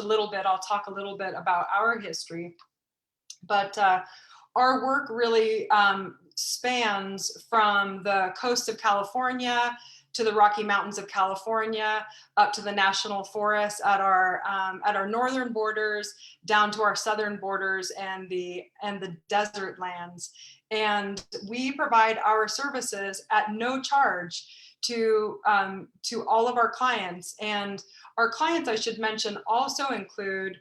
little bit, I'll talk a little bit about our history. But our work really spans from the coast of California to the Rocky Mountains of California, up to the national forests at our northern borders, down to our southern borders and the desert lands. And we provide our services at no charge to all of our clients. And our clients, I should mention, also include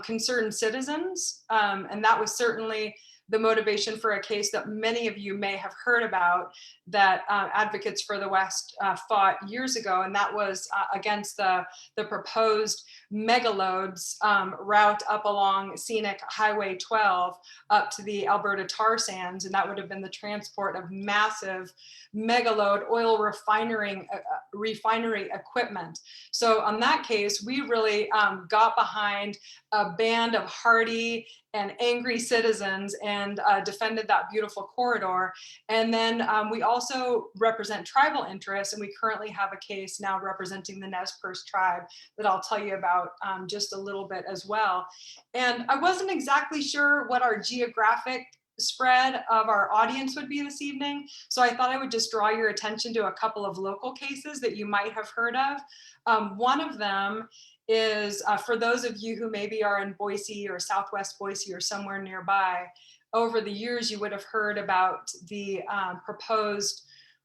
concerned citizens, and that was certainly the motivation for a case that many of you may have heard about that Advocates for the West fought years ago, and that was against the proposed megaloads route up along scenic Highway 12 up to the Alberta tar sands, and that would have been the transport of massive megaload oil refinery equipment. So on that case, we really got behind a band of hardy and angry citizens and defended that beautiful corridor. And then we also represent tribal interests, and we currently have a case now representing the Nez Perce tribe that I'll tell you about just a little bit as well. And I wasn't exactly sure what our geographic spread of our audience would be this evening, so I thought I would just draw your attention to a couple of local cases that you might have heard of. One of them is for those of you who maybe are in Boise or Southwest Boise or somewhere nearby. Over the years, you would have heard about the proposed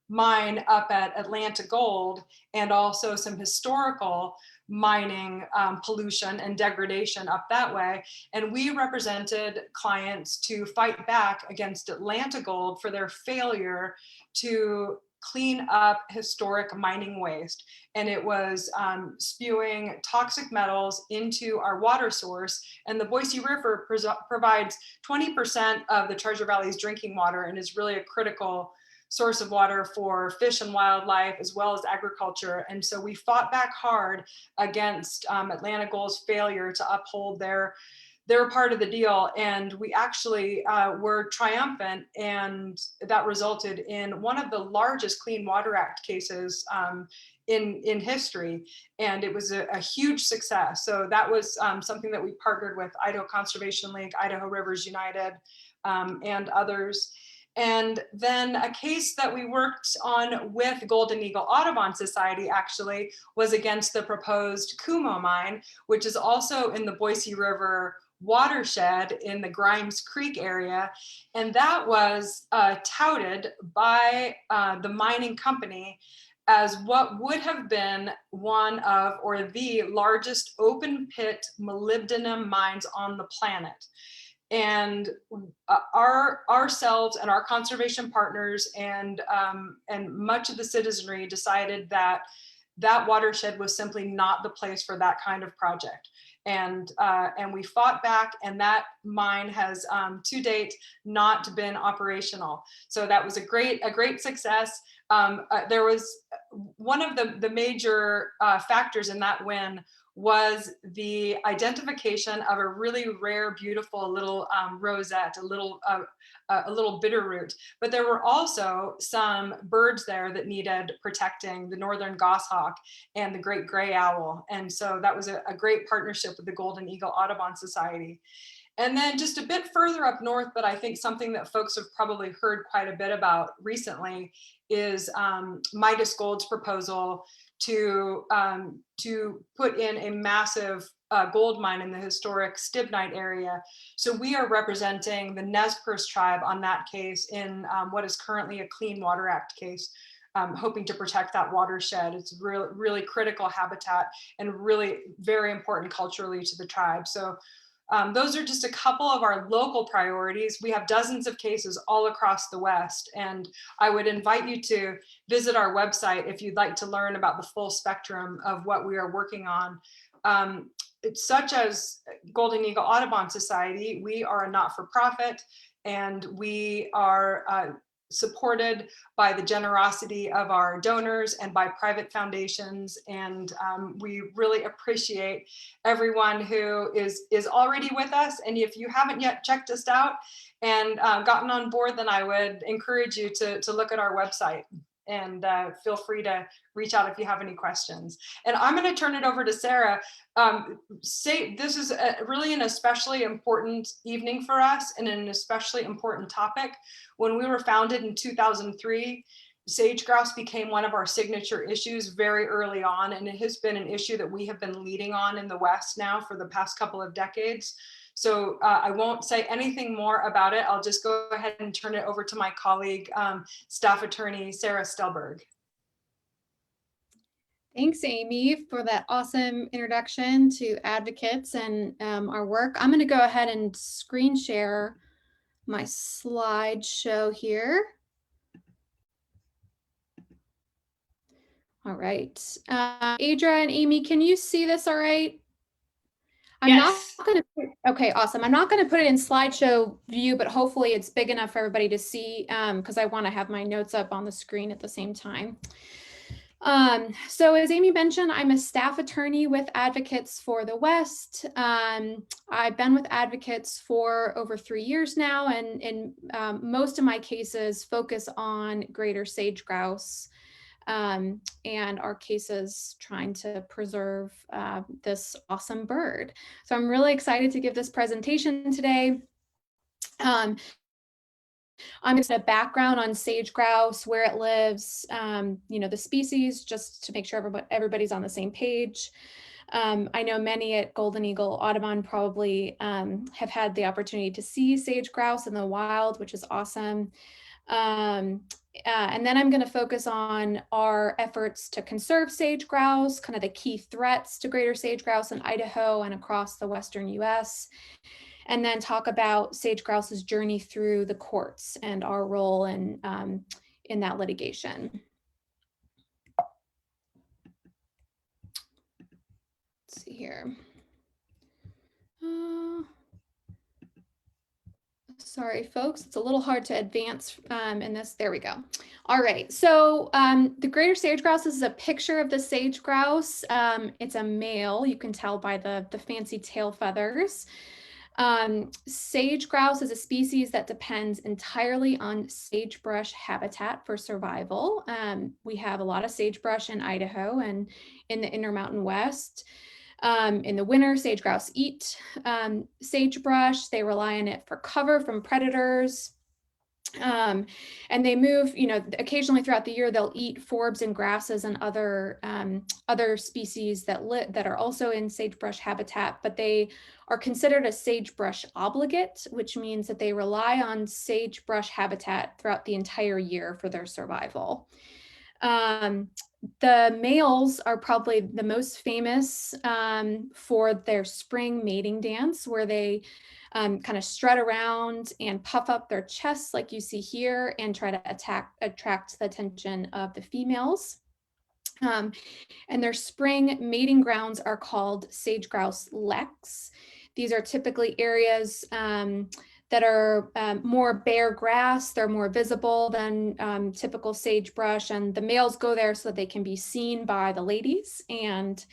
mine up at Atlanta Gold, and also some historical mining pollution and degradation up that way. And we represented clients to fight back against Atlanta Gold for their failure to clean up historic mining waste. And it was spewing toxic metals into our water source. And the Boise River provides 20% of the Treasure Valley's drinking water, and is really a critical source of water for fish and wildlife, as well as agriculture. And so we fought back hard against Atlanta Gold's failure to uphold their part of the deal. And we actually were triumphant, and that resulted in one of the largest Clean Water Act cases in history. And it was a huge success. So that was something that we partnered with Idaho Conservation League, Idaho Rivers United, and others. And then a case that we worked on with Golden Eagle Audubon Society actually was against the proposed Kumo mine, which is also in the Boise River watershed in the Grimes Creek area. And that was touted by the mining company as what would have been one of, or the largest open pit molybdenum mines on the planet. And ourselves and our conservation partners and much of the citizenry decided that that watershed was simply not the place for that kind of project. And we fought back, and that mine has to date not been operational. So that was a great success. There was one of the major factors in that win was the identification of a really rare, beautiful little rosette, a little bitter root. But there were also some birds there that needed protecting, the northern goshawk and the great gray owl. And so that was a great partnership with the Golden Eagle Audubon Society. And then just a bit further up north, but I think something that folks have probably heard quite a bit about recently, is Midas Gold's proposal to put in a massive gold mine in the historic Stibnite area. So we are representing the Nez Perce tribe on that case in what is currently a Clean Water Act case, hoping to protect that watershed. It's really critical habitat and really very important culturally to the tribe. So those are just a couple of our local priorities. We have dozens of cases all across the West, and I would invite you to visit our website if you'd like to learn about the full spectrum of what we are working on. Such as Golden Eagle Audubon Society, we are a not-for-profit, and we are supported by the generosity of our donors and by private foundations. And we really appreciate everyone who is already with us. And if you haven't yet checked us out and gotten on board, then I would encourage you to look at our website. And feel free to reach out if you have any questions. And I'm going to turn it over to Sarah. This is really an especially important evening for us and an especially important topic. When we were founded in 2003, sage-grouse became one of our signature issues very early on, and it has been an issue that we have been leading on in the West now for the past couple of decades. So I won't say anything more about it. I'll just go ahead and turn it over to my colleague, Staff Attorney Sarah Stellberg. Thanks, Amy, for that awesome introduction to advocates and our work. I'm going to go ahead and screen share my slideshow here. All right. Adra and Amy, can you see this all right? I'm not going to, okay, awesome. I'm not going to put it in slideshow view, but hopefully it's big enough for everybody to see because I want to have my notes up on the screen at the same time. So as Amy mentioned, I'm a staff attorney with Advocates for the West. I've been with Advocates for over 3 years now, and most of my cases focus on greater sage-grouse and our cases trying to preserve this awesome bird. So I'm really excited to give this presentation today. I'm going to a background on sage-grouse, where it lives, you know, the species, just to make sure everybody's on the same page. I know many at Golden Eagle Audubon probably have had the opportunity to see sage-grouse in the wild, which is awesome. And then I'm going to focus on our efforts to conserve sage-grouse, kind of the key threats to greater sage-grouse in Idaho and across the Western US. And then talk about sage-grouse's journey through the courts and our role in that litigation. Let's see here. Sorry, folks, it's a little hard to advance in this. There we go. All right, so the greater sage-grouse is a picture of the sage-grouse. It's a male, you can tell by the fancy tail feathers. Sage-grouse is a species that depends entirely on sagebrush habitat for survival. We have a lot of sagebrush in Idaho and in the Intermountain West. In the winter, sage-grouse eat sagebrush. They rely on it for cover from predators. And they move, you know, occasionally throughout the year, they'll eat forbs and grasses and other species that are also in sagebrush habitat, but they are considered a sagebrush obligate, which means that they rely on sagebrush habitat throughout the entire year for their survival. The males are probably the most famous for their spring mating dance, where they kind of strut around and puff up their chests like you see here and try to attract the attention of the females. And their spring mating grounds are called sage-grouse leks. These are typically areas that are more bare grass. They're more visible than typical sagebrush, and the males go there so that they can be seen by the ladies. And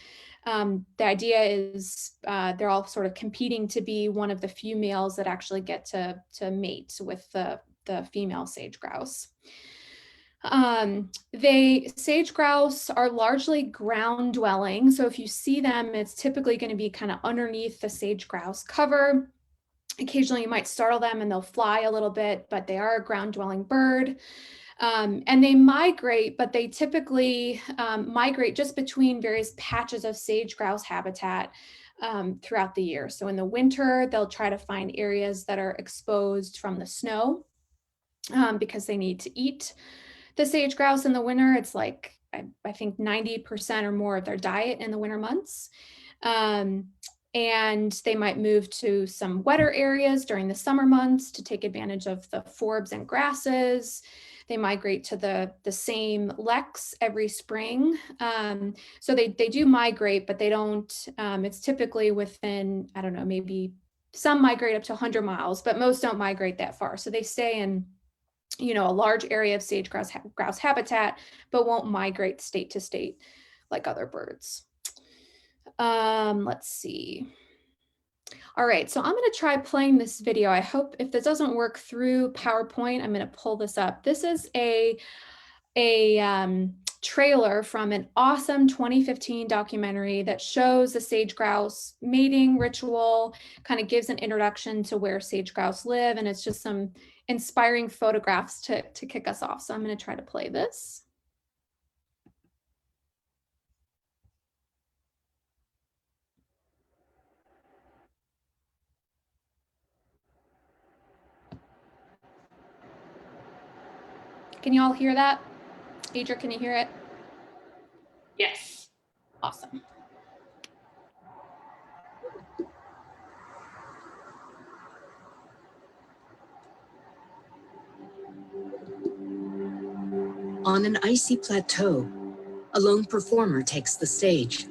the idea is they're all sort of competing to be one of the few males that actually get to mate with the female sage-grouse. Sage-grouse are largely ground dwelling. So if you see them, it's typically going to be kind of underneath the sage-grouse cover. Occasionally you might startle them and they'll fly a little bit, but they are a ground dwelling bird. And they migrate, but they typically migrate just between various patches of sage-grouse habitat throughout the year. So in the winter, they'll try to find areas that are exposed from the snow because they need to eat the sage-grouse in the winter. It's like, I think 90% or more of their diet in the winter months. And they might move to some wetter areas during the summer months to take advantage of the forbs and grasses. They migrate to the same leks every spring. So they do migrate, but they don't, it's typically within, I don't know, maybe some migrate up to 100 miles, but most don't migrate that far. So they stay in, you know, a large area of sage-grouse habitat, but won't migrate state to state like other birds. Let's see. All right, so I'm going to try playing this video. I hope if this doesn't work through PowerPoint, I'm going to pull this up. This is a a trailer from an awesome 2015 documentary that shows the sage-grouse mating ritual, kind of gives an introduction to where sage-grouse live, and it's just some inspiring photographs to kick us off. So I'm going to try to play this. Can you all hear that? Adria, can you hear it? Yes. Awesome. On an icy plateau, a lone performer takes the stage.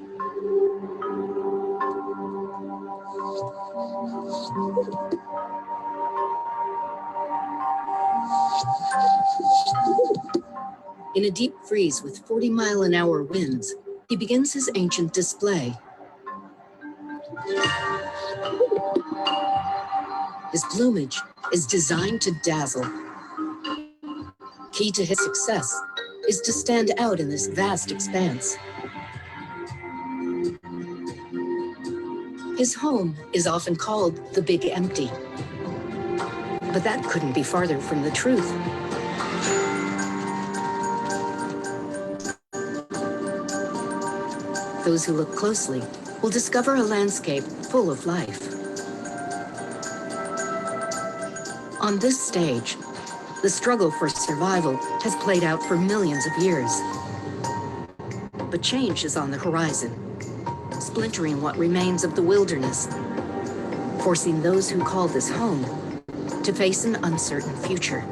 In a deep freeze with 40-mile-an-hour winds, he begins his ancient display. His plumage is designed to dazzle. Key to his success is to stand out in this vast expanse. His home is often called the Big Empty. But that couldn't be farther from the truth. Those who look closely will discover a landscape full of life. On this stage, the struggle for survival has played out for millions of years. But change is on the horizon, splintering what remains of the wilderness, forcing those who call this home to face an uncertain future.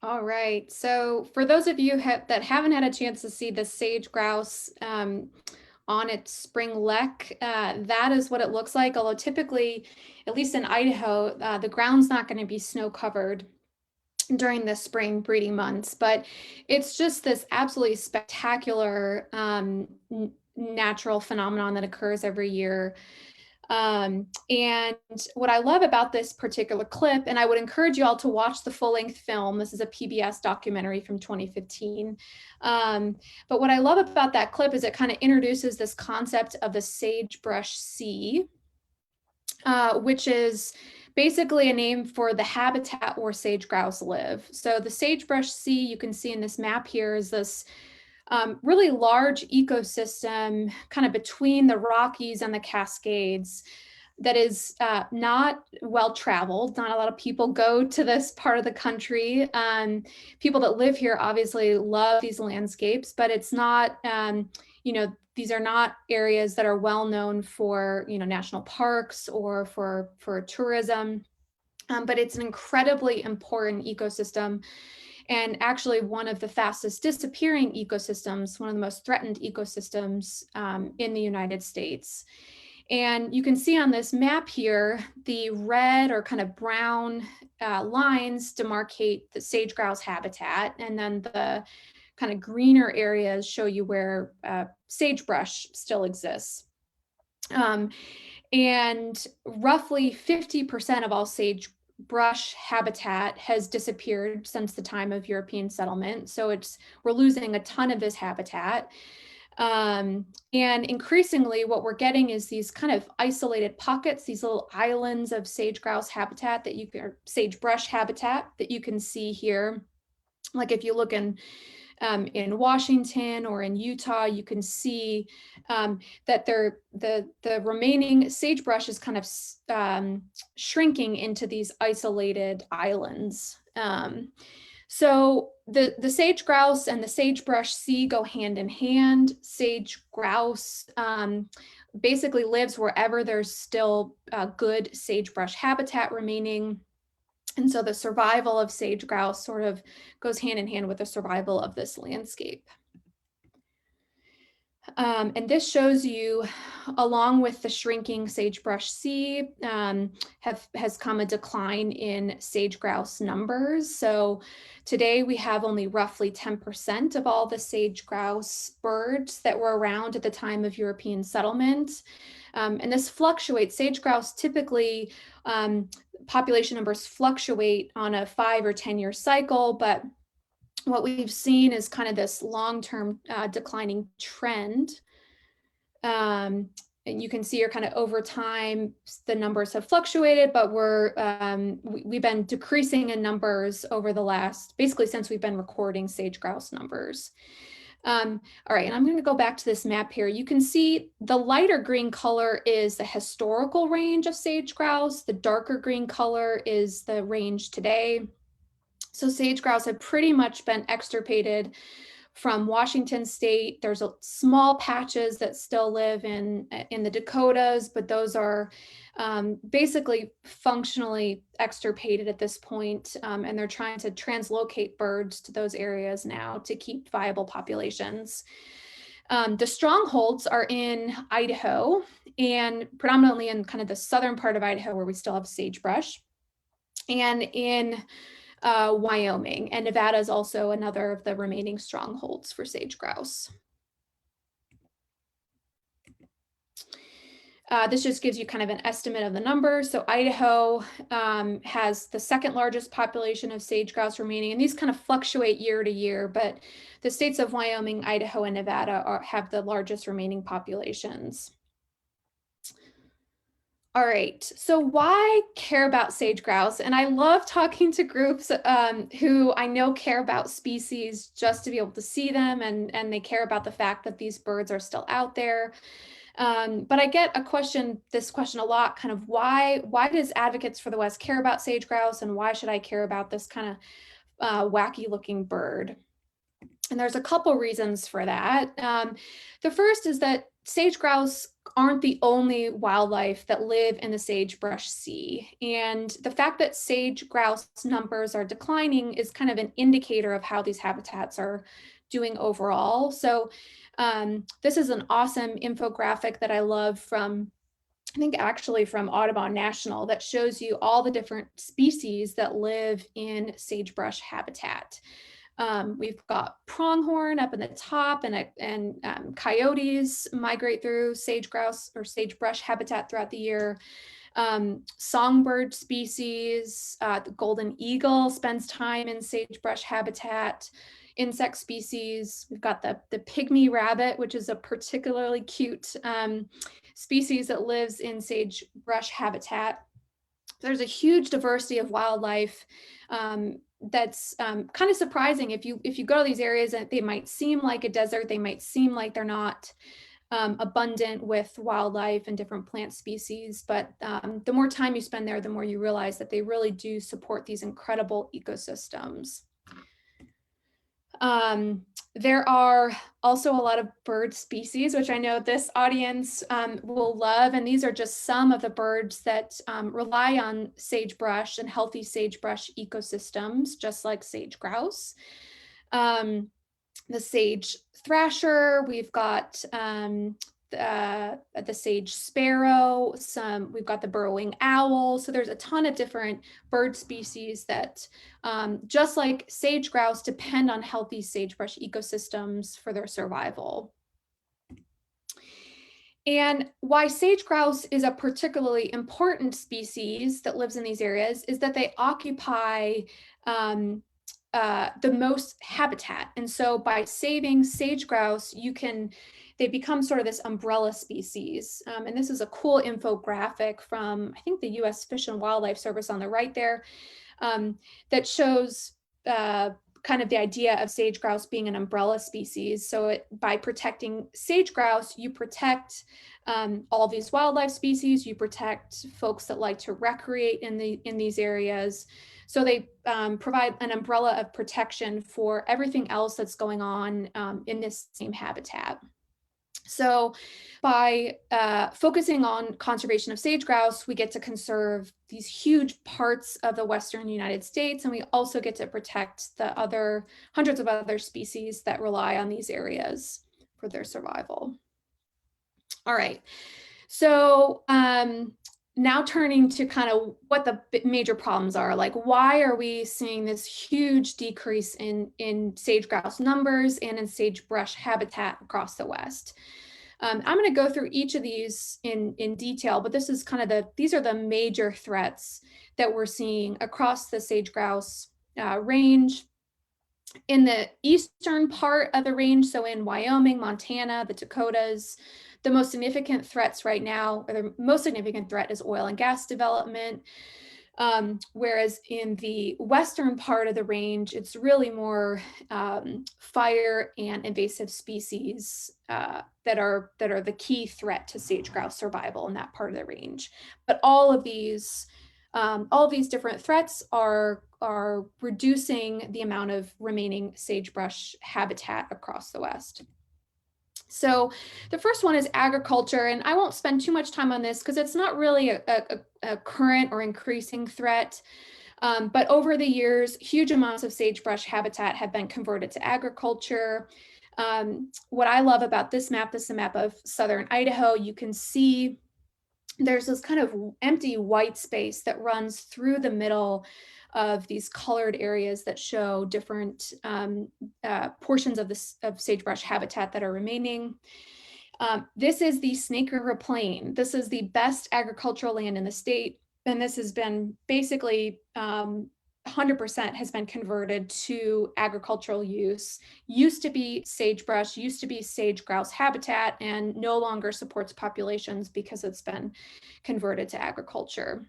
All right. So for those of you that haven't had a chance to see the sage-grouse on its spring lek, that is what it looks like. Although typically, at least in Idaho, the ground's not going to be snow covered during the spring breeding months, but it's just this absolutely spectacular natural phenomenon that occurs every year. And what I love about this particular clip, and I would encourage you all to watch the full-length film. This is a PBS documentary from 2015. But what I love about that clip is it kind of introduces this concept of the sagebrush sea, which is basically a name for the habitat where sage-grouse live. So the sagebrush sea, you can see in this map here, is this really large ecosystem kind of between the Rockies and the Cascades that is not well traveled. Not a lot of people go to this part of the country. People that live here obviously love these landscapes, but it's not, these are not areas that are well known for, national parks or for tourism. But it's an incredibly important ecosystem, and actually one of the fastest disappearing ecosystems, one of the most threatened ecosystems in the United States. And you can see on this map here, the red or kind of brown lines demarcate the sage-grouse habitat, and then the kind of greener areas show you where sagebrush still exists. And roughly 50% of all sagebrush habitat has disappeared since the time of European settlement. So we're losing a ton of this habitat. And increasingly what we're getting is these kind of isolated pockets, these little islands of sage-grouse habitat or sagebrush habitat that you can see here. Like if you look in Washington or in Utah, you can see that the remaining sagebrush is kind of shrinking into these isolated islands. So the sage-grouse and the sagebrush sea go hand in hand. Sage-grouse basically lives wherever there's still good sagebrush habitat remaining. And so the survival of sage-grouse sort of goes hand in hand with the survival of this landscape. And this shows you, along with the shrinking sagebrush sea, has come a decline in sage-grouse numbers. So today we have only roughly 10% of all the sage-grouse birds that were around at the time of European settlement. And this fluctuates. Sage-grouse typically, population numbers fluctuate on a 5 or 10-year cycle, but what we've seen is kind of this long-term declining trend. And you can see here kind of over time, the numbers have fluctuated, but we've been decreasing in numbers over the last, basically since we've been recording sage-grouse numbers. All right, and I'm going to go back to this map here. You can see the lighter green color is the historical range of sage-grouse. The darker green color is the range today. So sage-grouse have pretty much been extirpated from Washington state. There's small patches that still live in the Dakotas, but those are basically functionally extirpated at this point, and they're trying to translocate birds to those areas now to keep viable populations. The strongholds are in Idaho, and predominantly in kind of the southern part of Idaho where we still have sagebrush, and in Wyoming, and Nevada is also another of the remaining strongholds for sage-grouse. This just gives you kind of an estimate of the numbers. So Idaho has the second largest population of sage-grouse remaining, and these kind of fluctuate year to year, but the states of Wyoming, Idaho, and Nevada have the largest remaining populations. All right, so why care about sage-grouse? And I love talking to groups who I know care about species just to be able to see them, and they care about the fact that these birds are still out there. But I get this question a lot, kind of why does Advocates for the West care about sage-grouse, and why should I care about this kind of wacky looking bird? And there's a couple reasons for that. The first is that sage-grouse aren't the only wildlife that live in the sagebrush sea. And the fact that sage-grouse numbers are declining is kind of an indicator of how these habitats are doing overall. So this is an awesome infographic that I love from, I think actually from Audubon National, that shows you all the different species that live in sagebrush habitat. We've got pronghorn up in the top, and coyotes migrate through sage-grouse or sagebrush habitat throughout the year. Songbird species, the golden eagle spends time in sagebrush habitat. Insect species, we've got the pygmy rabbit, which is a particularly cute species that lives in sagebrush habitat. There's a huge diversity of wildlife that's kind of surprising. If you go to these areas, they might seem like a desert, they might seem like they're not abundant with wildlife and different plant species, but the more time you spend there, the more you realize that they really do support these incredible ecosystems. There are also a lot of bird species, which I know this audience will love, and these are just some of the birds that rely on sagebrush and healthy sagebrush ecosystems, just like sage-grouse. The sage thrasher, we've got the sage sparrow, we've got the burrowing owl. So there's a ton of different bird species that, just like sage-grouse, depend on healthy sagebrush ecosystems for their survival. And why sage-grouse is a particularly important species that lives in these areas is that they occupy the most habitat. And so by saving sage-grouse, they become sort of this umbrella species. And this is a cool infographic from, I think, the US Fish and Wildlife Service on the right there, that shows kind of the idea of sage-grouse being an umbrella species. So by protecting sage-grouse, you protect all these wildlife species, you protect folks that like to recreate in these areas. So they provide an umbrella of protection for everything else that's going on in this same habitat. So by focusing on conservation of sage-grouse, we get to conserve these huge parts of the Western United States, and we also get to protect the hundreds of other species that rely on these areas for their survival. All right. So now turning to kind of what the major problems are, like why are we seeing this huge decrease in sage-grouse numbers and in sagebrush habitat across the West? I'm going to go through each of these in detail, but this is kind of these are the major threats that we're seeing across the sage-grouse range. In the eastern part of the range, so in Wyoming, Montana, the Dakotas, the most significant threats right now, or the most significant threat is oil and gas development. Whereas in the western part of the range, it's really more fire and invasive species that are the key threat to sage-grouse survival in that part of the range. But all of these different threats are reducing the amount of remaining sagebrush habitat across the West. So the first one is agriculture, and I won't spend too much time on this because it's not really a current or increasing threat. But over the years, huge amounts of sagebrush habitat have been converted to agriculture. What I love about this is a map of southern Idaho. You can see there's this kind of empty white space that runs through the middle of these colored areas that show different portions of sagebrush habitat that are remaining. This is the Snake River Plain. This is the best agricultural land in the state, and this has been basically 100% has been converted to agricultural use. Used to be sagebrush, used to be sage-grouse habitat, and no longer supports populations because it's been converted to agriculture.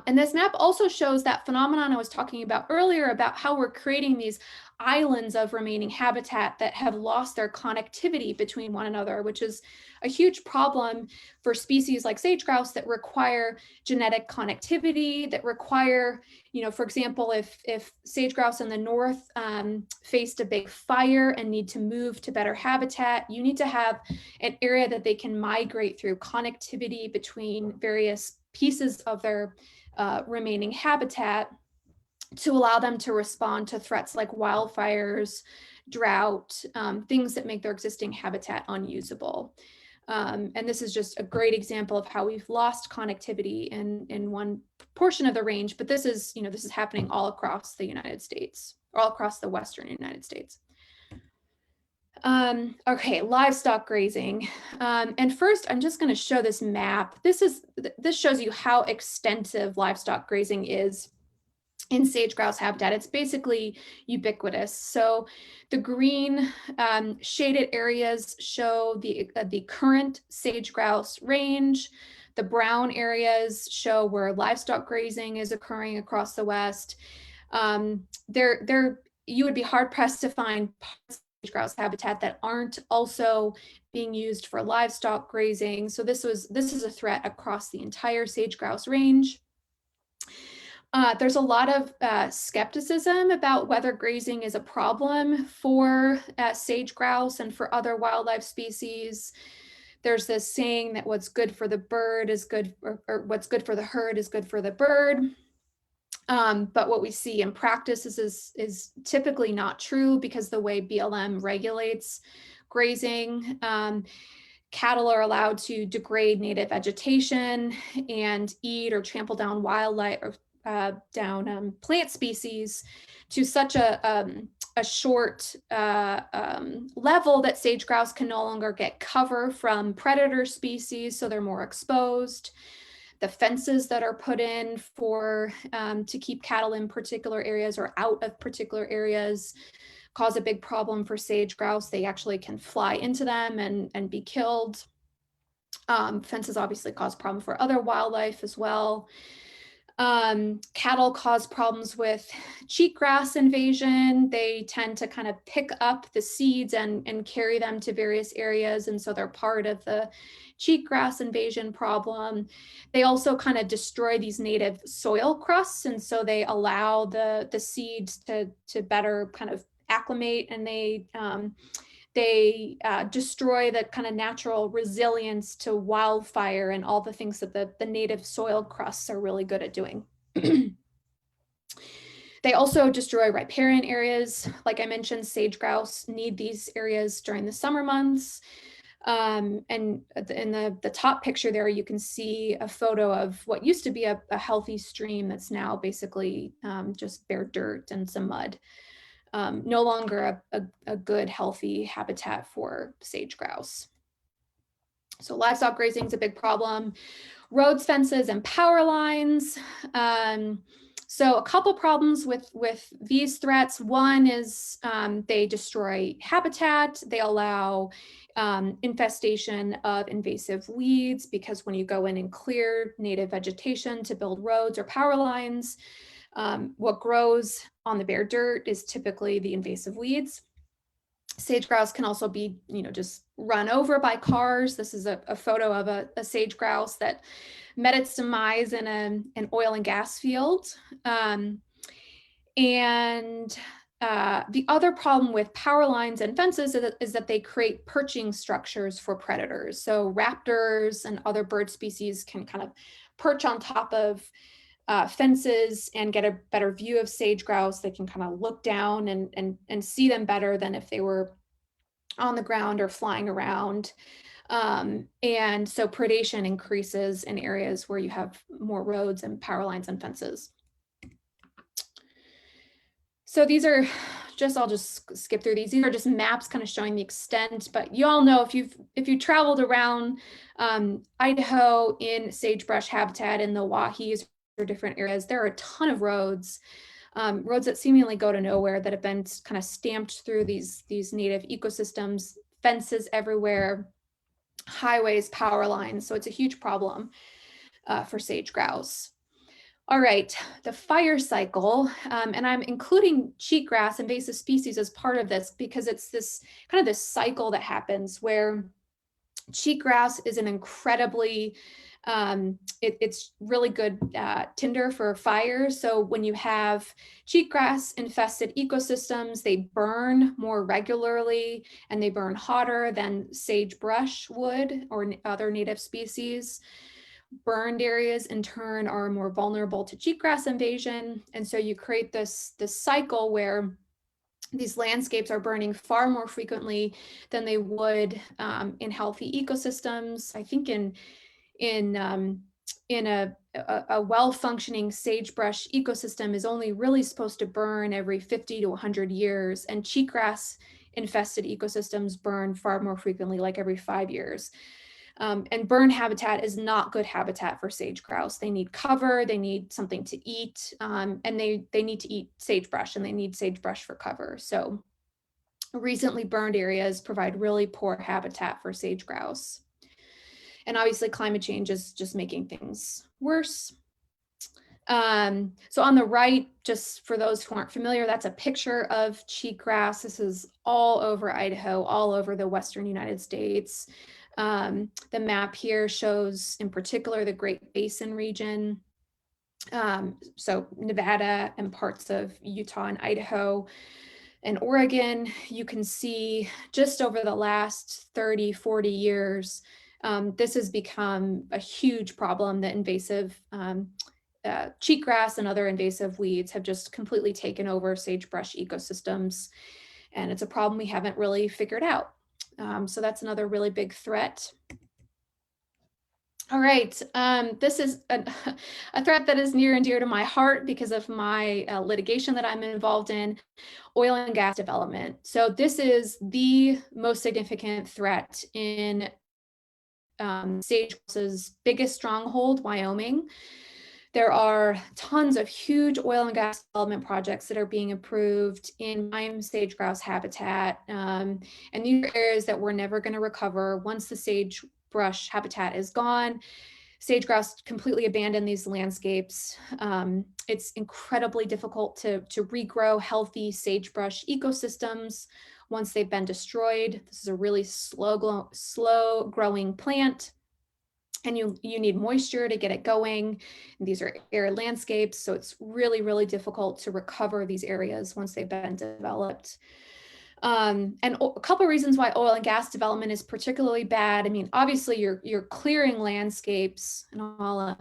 And this map also shows that phenomenon I was talking about earlier about how we're creating these islands of remaining habitat that have lost their connectivity between one another, which is a huge problem for species like sage-grouse that require genetic connectivity, that require, for example, if sage-grouse in the north faced a big fire and need to move to better habitat, you need to have an area that they can migrate through, connectivity between various pieces of their remaining habitat to allow them to respond to threats like wildfires, drought, things that make their existing habitat unusable. And this is just a great example of how we've lost connectivity in one portion of the range, but this is happening all across the United States, all across the Western United States. Okay, livestock grazing. And first, I'm just going to show this map. This shows you how extensive livestock grazing is in sage-grouse habitat. It's basically ubiquitous. So the green shaded areas show the current sage-grouse range. The brown areas show where livestock grazing is occurring across the West. You would be hard-pressed to find sage-grouse habitat that aren't also being used for livestock grazing. So this is a threat across the entire sage-grouse range. There's a lot of skepticism about whether grazing is a problem for sage-grouse and for other wildlife species. There's this saying that what's good for the bird is good, or what's good for the herd is good for the bird. But what we see in practice is typically not true because the way BLM regulates grazing, cattle are allowed to degrade native vegetation and eat or trample down wildlife or down plant species to such a short level that sage-grouse can no longer get cover from predator species, so they're more exposed. The fences that are put in for to keep cattle in particular areas or out of particular areas cause a big problem for sage-grouse. They actually can fly into them and be killed. Fences obviously cause problem for other wildlife as well. Cattle cause problems with cheatgrass invasion. They tend to kind of pick up the seeds and carry them to various areas, and so they're part of the cheatgrass invasion problem. They also kind of destroy these native soil crusts, and so they allow the seeds to better kind of acclimate, and they destroy the kind of natural resilience to wildfire and all the things that the native soil crusts are really good at doing. They also destroy riparian areas. Like I mentioned, sage-grouse need these areas during the summer months. And in the top picture there, you can see a photo of what used to be a healthy stream that's now basically just bare dirt and some mud. No longer a good, healthy habitat for sage grouse. So livestock grazing is a big problem. Roads, fences, and power lines. So a couple problems with these threats. One is they destroy habitat. They allow infestation of invasive weeds, because when you go in and clear native vegetation to build roads or power lines, what grows on the bare dirt is typically the invasive weeds. Sage grouse can also be, just run over by cars. This is a photo of a sage grouse that met its demise in an oil and gas field. The other problem with power lines and fences is that they create perching structures for predators. So raptors and other bird species can kind of perch on top of fences and get a better view of sage grouse. They can kind of look down and see them better than if they were on the ground or flying around. And so predation increases in areas where you have more roads and power lines and fences. So these are I'll just skip through these. These are just maps kind of showing the extent, but you all know if you traveled around Idaho in sagebrush habitat in the Wahis or different areas, there are a ton of roads that seemingly go to nowhere, that have been kind of stamped through these native ecosystems, fences everywhere, highways, power lines. So it's a huge problem for sage grouse. All right, the fire cycle, and I'm including cheatgrass, invasive species, as part of this because it's this kind of this cycle that happens where cheatgrass is an incredibly it's really good tinder for fires. So when you have cheatgrass infested ecosystems, they burn more regularly and they burn hotter than sagebrush would or other native species. Burned areas in turn are more vulnerable to cheatgrass invasion. And so you create this cycle where these landscapes are burning far more frequently than they would in healthy ecosystems. I think in a well-functioning sagebrush ecosystem is only really supposed to burn every 50 to 100 years, and cheatgrass infested ecosystems burn far more frequently, like every 5 years. And burn habitat is not good habitat for sage grouse. They need cover, they need something to eat, and they need to eat sagebrush, and they need sagebrush for cover. So recently burned areas provide really poor habitat for sage grouse. And obviously climate change is just making things worse. So on the right, just for those who aren't familiar, that's a picture of cheatgrass. This is all over Idaho, all over the Western United States. The map here shows in particular the Great Basin region. So Nevada and parts of Utah and Idaho and Oregon. You can see just over the last 30, 40 years, this has become a huge problem. That invasive cheatgrass and other invasive weeds have just completely taken over sagebrush ecosystems. And it's a problem we haven't really figured out. So that's another really big threat. All right, this is a threat that is near and dear to my heart because of my litigation that I'm involved in, oil and gas development. So this is the most significant threat in sagebrush's biggest stronghold, Wyoming. There are tons of huge oil and gas development projects that are being approved in prime sage-grouse habitat. And these are areas that we're never going to recover. Once the sagebrush habitat is gone, sage-grouse completely abandon these landscapes. It's incredibly difficult to regrow healthy sagebrush ecosystems once they've been destroyed. This is a really slow growing plant. And you need moisture to get it going. And these are arid landscapes, so it's really, really difficult to recover these areas once they've been developed. And a couple of reasons why oil and gas development is particularly bad. I mean, obviously you're clearing landscapes, and all.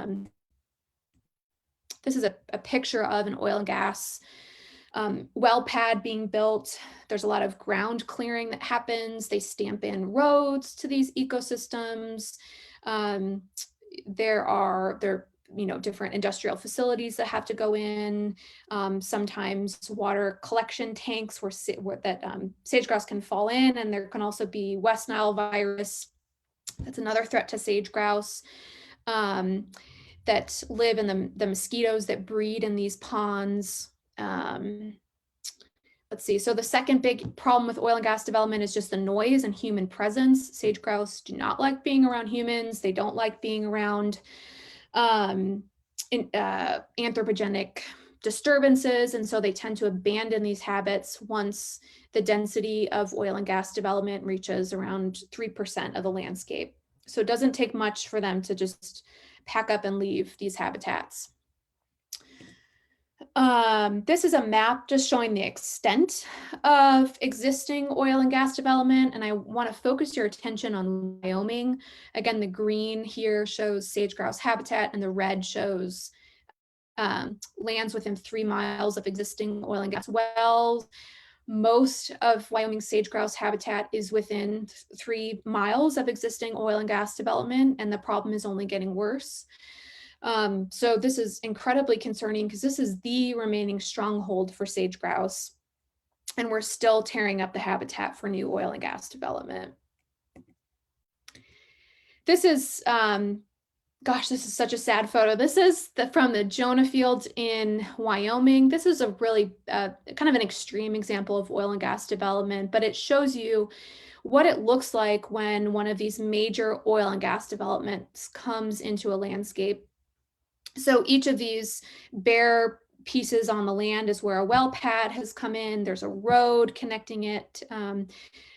This is a picture of an oil and gas well pad being built. There's a lot of ground clearing that happens. They stamp in roads to these ecosystems. There are different industrial facilities that have to go in. Sometimes water collection tanks where sage-grouse can fall in, and there can also be West Nile virus. That's another threat to sage-grouse. That live in the mosquitoes that breed in these ponds. Let's see. So the second big problem with oil and gas development is just the noise and human presence. Sage-grouse do not like being around humans. They don't like being around anthropogenic disturbances, and so they tend to abandon these habits once the density of oil and gas development reaches around 3% of the landscape. So it doesn't take much for them to just pack up and leave these habitats. This is a map just showing the extent of existing oil and gas development, and I want to focus your attention on Wyoming. Again, the green here shows sage-grouse habitat, and the red shows lands within 3 miles of existing oil and gas wells. Most of Wyoming's sage-grouse habitat is within 3 miles of existing oil and gas development, and the problem is only getting worse. So this is incredibly concerning because this is the remaining stronghold for sage-grouse, and we're still tearing up the habitat for new oil and gas development. This is, gosh, this is such a sad photo. This is from the Jonah Field in Wyoming. This is a really kind of an extreme example of oil and gas development, but it shows you what it looks like when one of these major oil and gas developments comes into a landscape. So each of these bare pieces on the land is where a well pad has come in. There's a road connecting it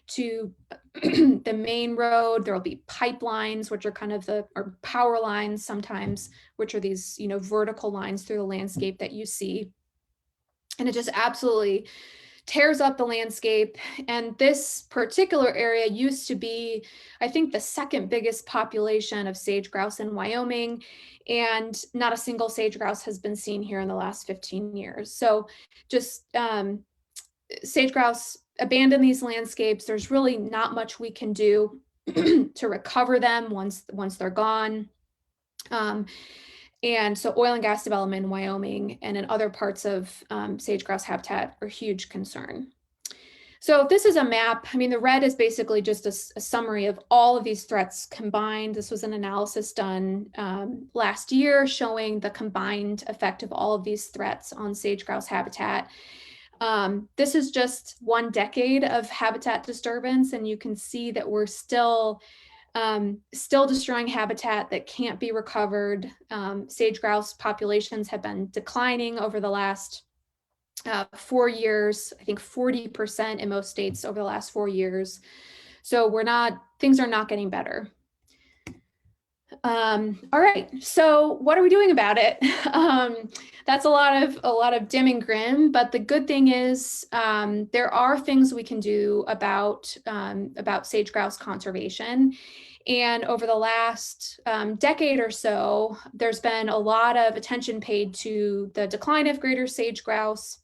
to the main road. There will be pipelines, which are kind of or power lines sometimes, which are these, vertical lines through the landscape that you see. And it just absolutely tears up the landscape. And this particular area used to be, I think, the second biggest population of sage-grouse in Wyoming, and not a single sage-grouse has been seen here in the last 15 years. So just sage-grouse abandon these landscapes. There's really not much we can do to recover them once they're gone. And so oil and gas development in Wyoming and in other parts of sage-grouse habitat are a huge concern. So this is a map. I mean, the red is basically just a summary of all of these threats combined. This was an analysis done last year showing the combined effect of all of these threats on sage-grouse habitat. This is just 1 decade of habitat disturbance, and you can see that we're still destroying habitat that can't be recovered. Sage-grouse populations have been declining over the last 4 years, I think 40% in most states over the last 4 years. So things are not getting better. All right, so what are we doing about it? That's a lot of dim and grim, but the good thing is there are things we can do about sage-grouse conservation. And over the last decade or so, there's been a lot of attention paid to the decline of greater sage-grouse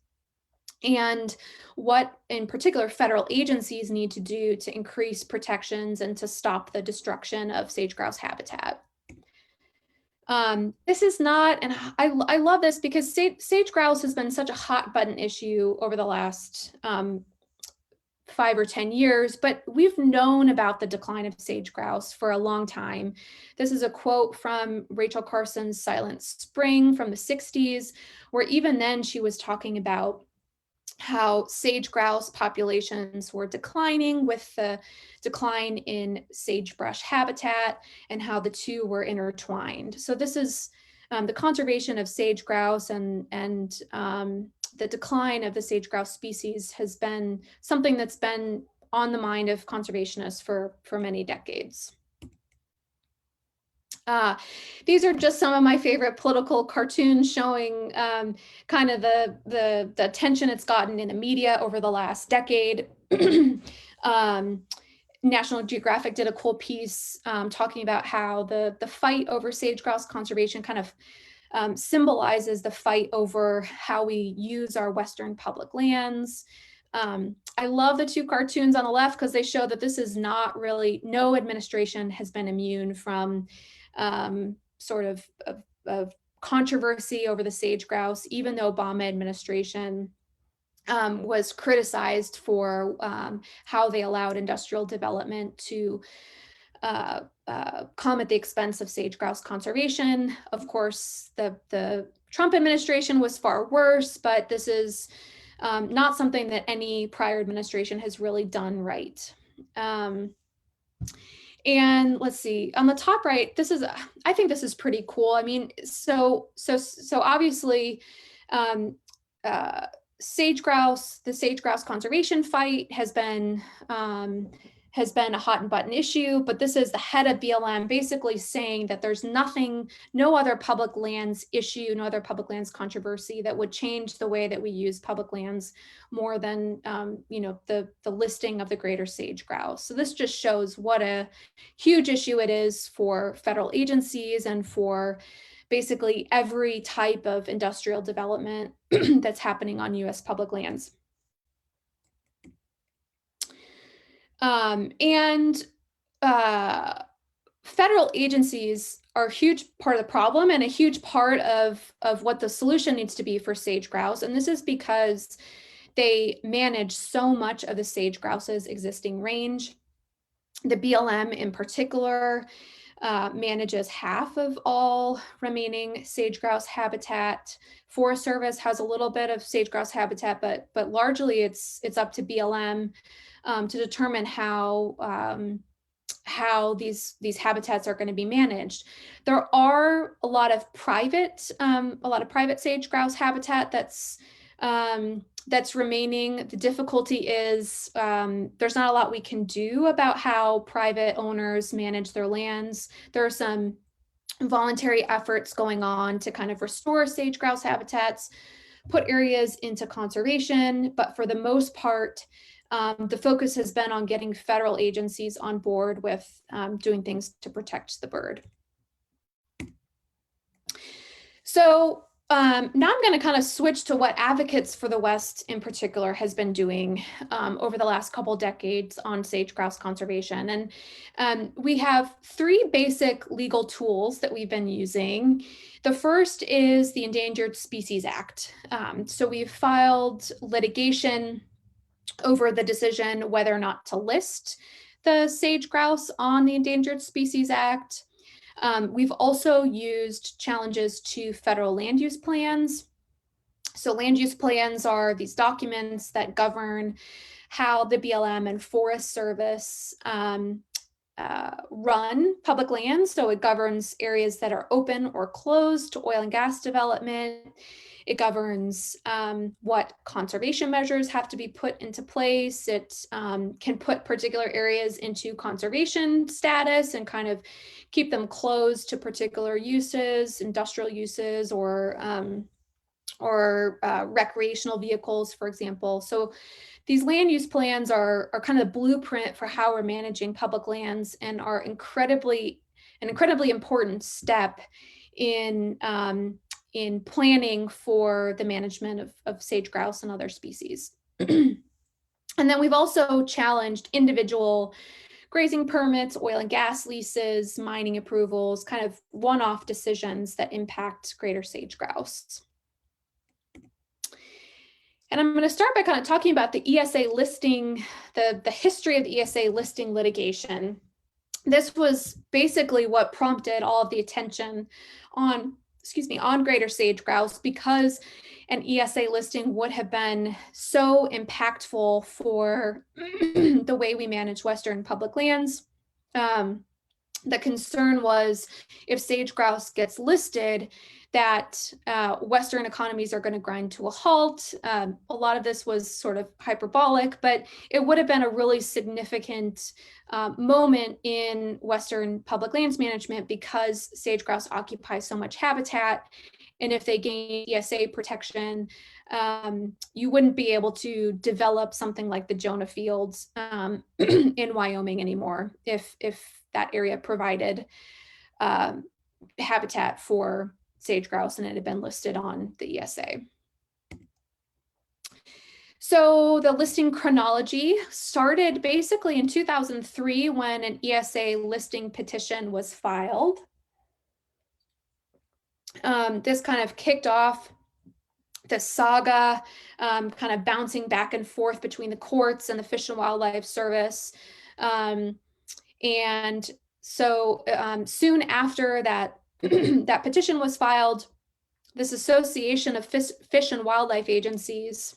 and what in particular federal agencies need to do to increase protections and to stop the destruction of sage-grouse habitat. This is not, and I love this because sage-grouse has been such a hot button issue over the last 5 or 10 years, but we've known about the decline of sage-grouse for a long time. This is a quote from Rachel Carson's Silent Spring from the 60s, where even then she was talking about how sage-grouse populations were declining with the decline in sagebrush habitat and how the two were intertwined. So this is the conservation of sage-grouse and the decline of the sage-grouse species has been something that's been on the mind of conservationists for many decades. These are just some of my favorite political cartoons showing kind of the attention it's gotten in the media over the last decade. National Geographic did a cool piece talking about how the fight over sage-grouse conservation kind of symbolizes the fight over how we use our Western public lands. I love the two cartoons on the left because they show that this is not really, no administration has been immune from sort of controversy over the sage-grouse, even though Obama administration was criticized for how they allowed industrial development to come at the expense of sage-grouse conservation. Of course, the Trump administration was far worse, but this is not something that any prior administration has really done right. And let's see, on the top right, this is, I think this is pretty cool. I mean, so obviously, sage-grouse, the sage-grouse conservation fight has been a hot and button issue, but this is the head of BLM basically saying that there's nothing, no other public lands issue, no other public lands controversy that would change the way that we use public lands more than, you know, the listing of the greater sage-grouse. So this just shows what a huge issue it is for federal agencies and for basically every type of industrial development that's happening on US public lands. Federal agencies are a huge part of the problem and a huge part of what the solution needs to be for sage-grouse. And this is because they manage so much of the sage-grouse's existing range. The BLM in particular manages half of all remaining sage-grouse habitat. Forest Service has a little bit of sage-grouse habitat, but largely it's up to BLM to determine how these habitats are going to be managed. There are a lot of private sage-grouse habitat that's remaining. The difficulty is there's not a lot we can do about how private owners manage their lands. There are some voluntary efforts going on to kind of restore sage-grouse habitats, put areas into conservation, but for the most part, the focus has been on getting federal agencies on board with doing things to protect the bird. So now I'm going to kind of switch to what Advocates for the West in particular has been doing over the last couple decades on sage-grouse conservation. And we have three basic legal tools that we've been using. The first is the Endangered Species Act. So we've filed litigation over the decision whether or not to list the sage-grouse on the Endangered Species Act. We've also used challenges to federal land use plans. So land use plans are these documents that govern how the BLM and Forest Service run public lands. So it governs areas that are open or closed to oil and gas development. It governs what conservation measures have to be put into place. It can put particular areas into conservation status and kind of keep them closed to particular uses, industrial uses, or recreational vehicles, for example. So these land use plans are kind of the blueprint for how we're managing public lands and are an incredibly important step in planning for the management of sage-grouse and other species. And then we've also challenged individual grazing permits, oil and gas leases, mining approvals, kind of one-off decisions that impact greater sage-grouse. And I'm going to start by kind of talking about the ESA listing, the history of the ESA listing litigation. This was basically what prompted all of the attention on greater sage-grouse, because an ESA listing would have been so impactful for the way we manage Western public lands. The concern was if sage-grouse gets listed, that Western economies are going to grind to a halt. A lot of this was sort of hyperbolic, but it would have been a really significant moment in Western public lands management because sage-grouse occupy so much habitat. And if they gain ESA protection, you wouldn't be able to develop something like the Jonah Fields in Wyoming anymore if that area provided habitat for sage-grouse, and it had been listed on the ESA. So the listing chronology started basically in 2003 when an ESA listing petition was filed. This kind of kicked off the saga, kind of bouncing back and forth between the courts and the Fish and Wildlife Service. And so soon after that, that petition was filed, this Association of Fish and Wildlife Agencies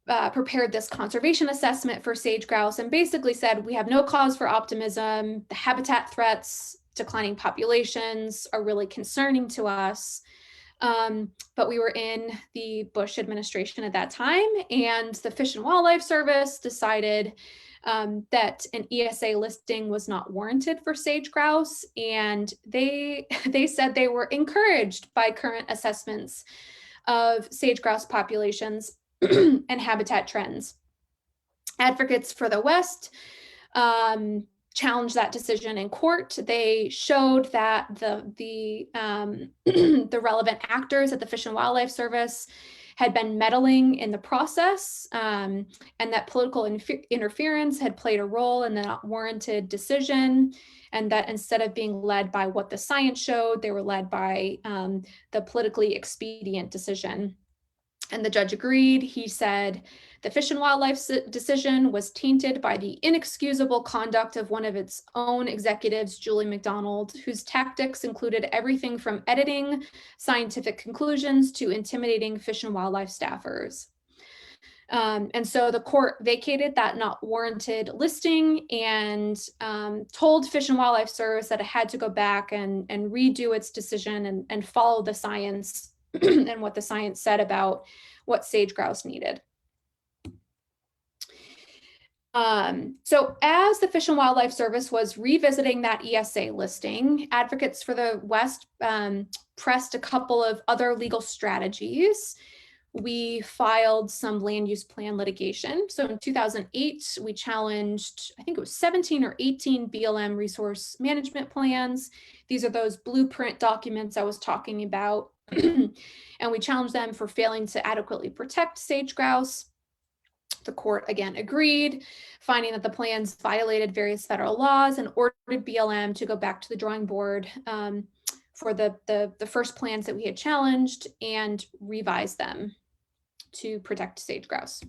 prepared this conservation assessment for sage-grouse and basically said, we have no cause for optimism. The habitat threats, declining populations are really concerning to us. But we were in the Bush administration at that time, and the Fish and Wildlife Service decided that an ESA listing was not warranted for sage-grouse, and they said they were encouraged by current assessments of sage-grouse populations and habitat trends. Advocates for the West challenged that decision in court. They showed that the relevant actors at the Fish and Wildlife Service had been meddling in the process, and that political interference had played a role in the not warranted decision, and that instead of being led by what the science showed, they were led by the politically expedient decision. And the judge agreed. He said the Fish and Wildlife decision was tainted by the inexcusable conduct of one of its own executives, Julie McDonald, whose tactics included everything from editing scientific conclusions to intimidating Fish and Wildlife staffers. And so the court vacated that not warranted listing and told Fish and Wildlife Service that it had to go back and redo its decision and follow the science and what the science said about what sage-grouse needed. So as the Fish and Wildlife Service was revisiting that ESA listing, Advocates for the West pressed a couple of other legal strategies. We filed some land use plan litigation. So in 2008, we challenged, I think it was 17 or 18 BLM resource management plans. These are those blueprint documents I was talking about. And we challenged them for failing to adequately protect sage-grouse. The court again agreed, finding that the plans violated various federal laws and ordered BLM to go back to the drawing board for the first plans that we had challenged and revise them to protect sage-grouse.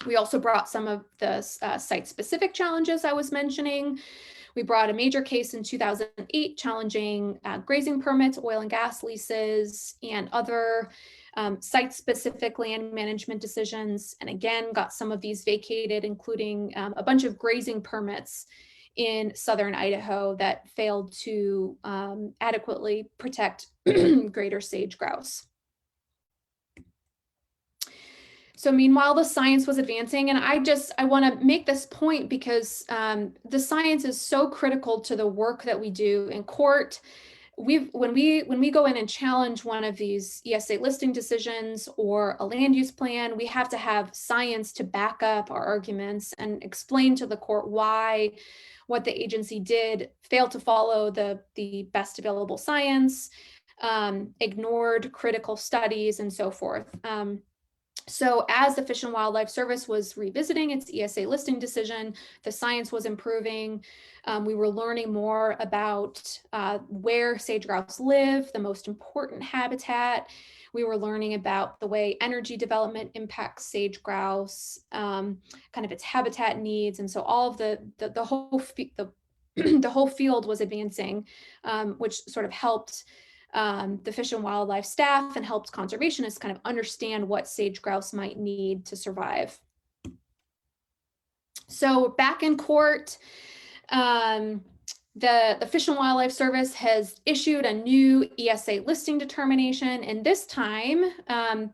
We also brought some of the site-specific challenges I was mentioning. We brought a major case in 2008 challenging grazing permits, oil and gas leases, and other site-specific land management decisions, and again, got some of these vacated, including a bunch of grazing permits in southern Idaho that failed to adequately protect greater sage-grouse. So meanwhile, the science was advancing, and I want to make this point because the science is so critical to the work that we do in court. When we go in and challenge one of these ESA listing decisions or a land use plan, we have to have science to back up our arguments and explain to the court why what the agency did failed to follow the best available science, ignored critical studies, and so forth. So as the Fish and Wildlife Service was revisiting its ESA listing decision, the science was improving. We were learning more about where sage-grouse live, the most important habitat. We were learning about the way energy development impacts sage-grouse, kind of its habitat needs. And so all of the whole field was advancing, which sort of helped the Fish and Wildlife staff and helped conservationists kind of understand what sage-grouse might need to survive. So back in court, the Fish and Wildlife Service has issued a new ESA listing determination, and this time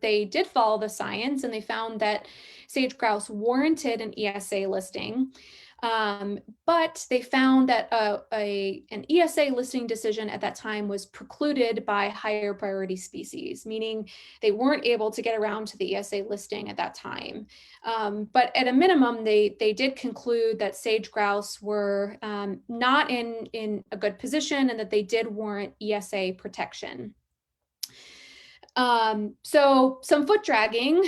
they did follow the science and they found that sage-grouse warranted an ESA listing. But they found that an ESA listing decision at that time was precluded by higher priority species, meaning they weren't able to get around to the ESA listing at that time. But at a minimum, they did conclude that sage grouse were not in a good position and that they did warrant ESA protection. So some foot dragging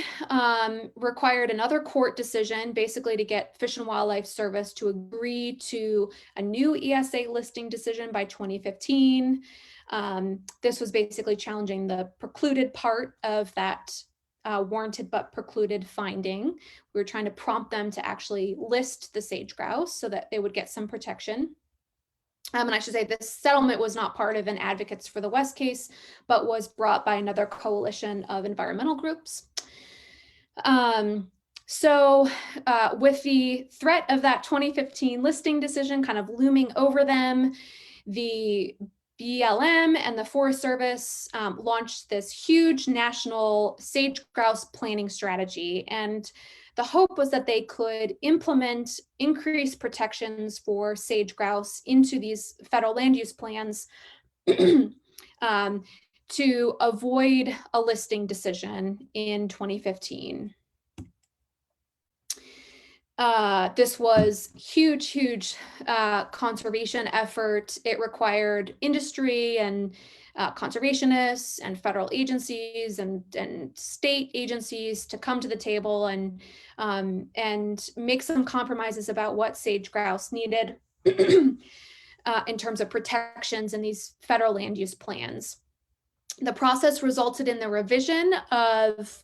required another court decision, basically to get Fish and Wildlife Service to agree to a new ESA listing decision by 2015. This was basically challenging the precluded part of that warranted but precluded finding. We were trying to prompt them to actually list the sage grouse so that they would get some protection. And I should say this settlement was not part of an Advocates for the West case, but was brought by another coalition of environmental groups. So with the threat of that 2015 listing decision kind of looming over them, the BLM and the Forest Service launched this huge national sage grouse planning strategy. And the hope was that they could implement increased protections for sage grouse into these federal land use plans to avoid a listing decision in 2015. This was huge conservation effort. It required industry and conservationists and federal agencies and state agencies to come to the table and make some compromises about what sage grouse needed in terms of protections in these federal land use plans. The process resulted in the revision of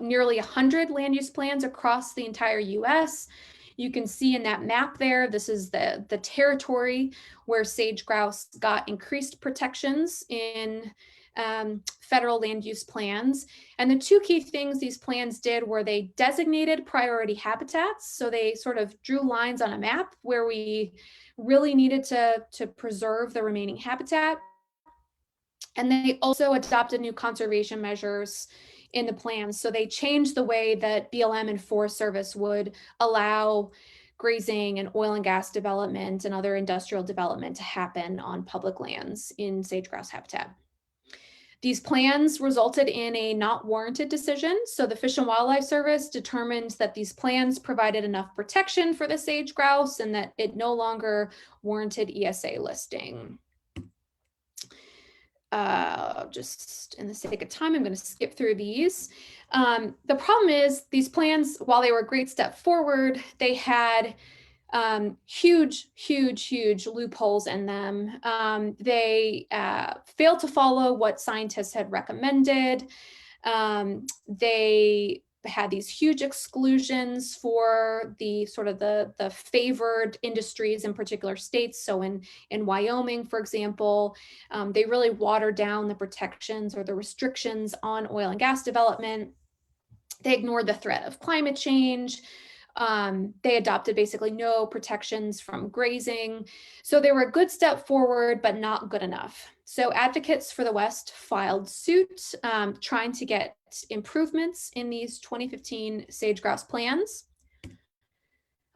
nearly 100 land use plans across the entire US. You can see in that map there, this is the territory where sage grouse got increased protections in federal land use plans. And the two key things these plans did were they designated priority habitats. So they sort of drew lines on a map where we really needed to preserve the remaining habitat. And they also adopted new conservation measures in the plans. So they changed the way that BLM and Forest Service would allow grazing and oil and gas development and other industrial development to happen on public lands in sage grouse habitat. These plans resulted in a not warranted decision. So the Fish and Wildlife Service determined that these plans provided enough protection for the sage grouse and that it no longer warranted ESA listing. Just in the sake of time, I'm going to skip through these. The problem is these plans, while they were a great step forward, they had huge loopholes in them. They failed to follow what scientists had recommended. They had these huge exclusions for the sort of the favored industries in particular states. So in Wyoming, for example, they really watered down the protections or the restrictions on oil and gas development. They ignored the threat of climate change. They adopted basically no protections from grazing. So they were a good step forward, but not good enough. So Advocates for the West filed suit trying to get improvements in these 2015 sage grouse plans.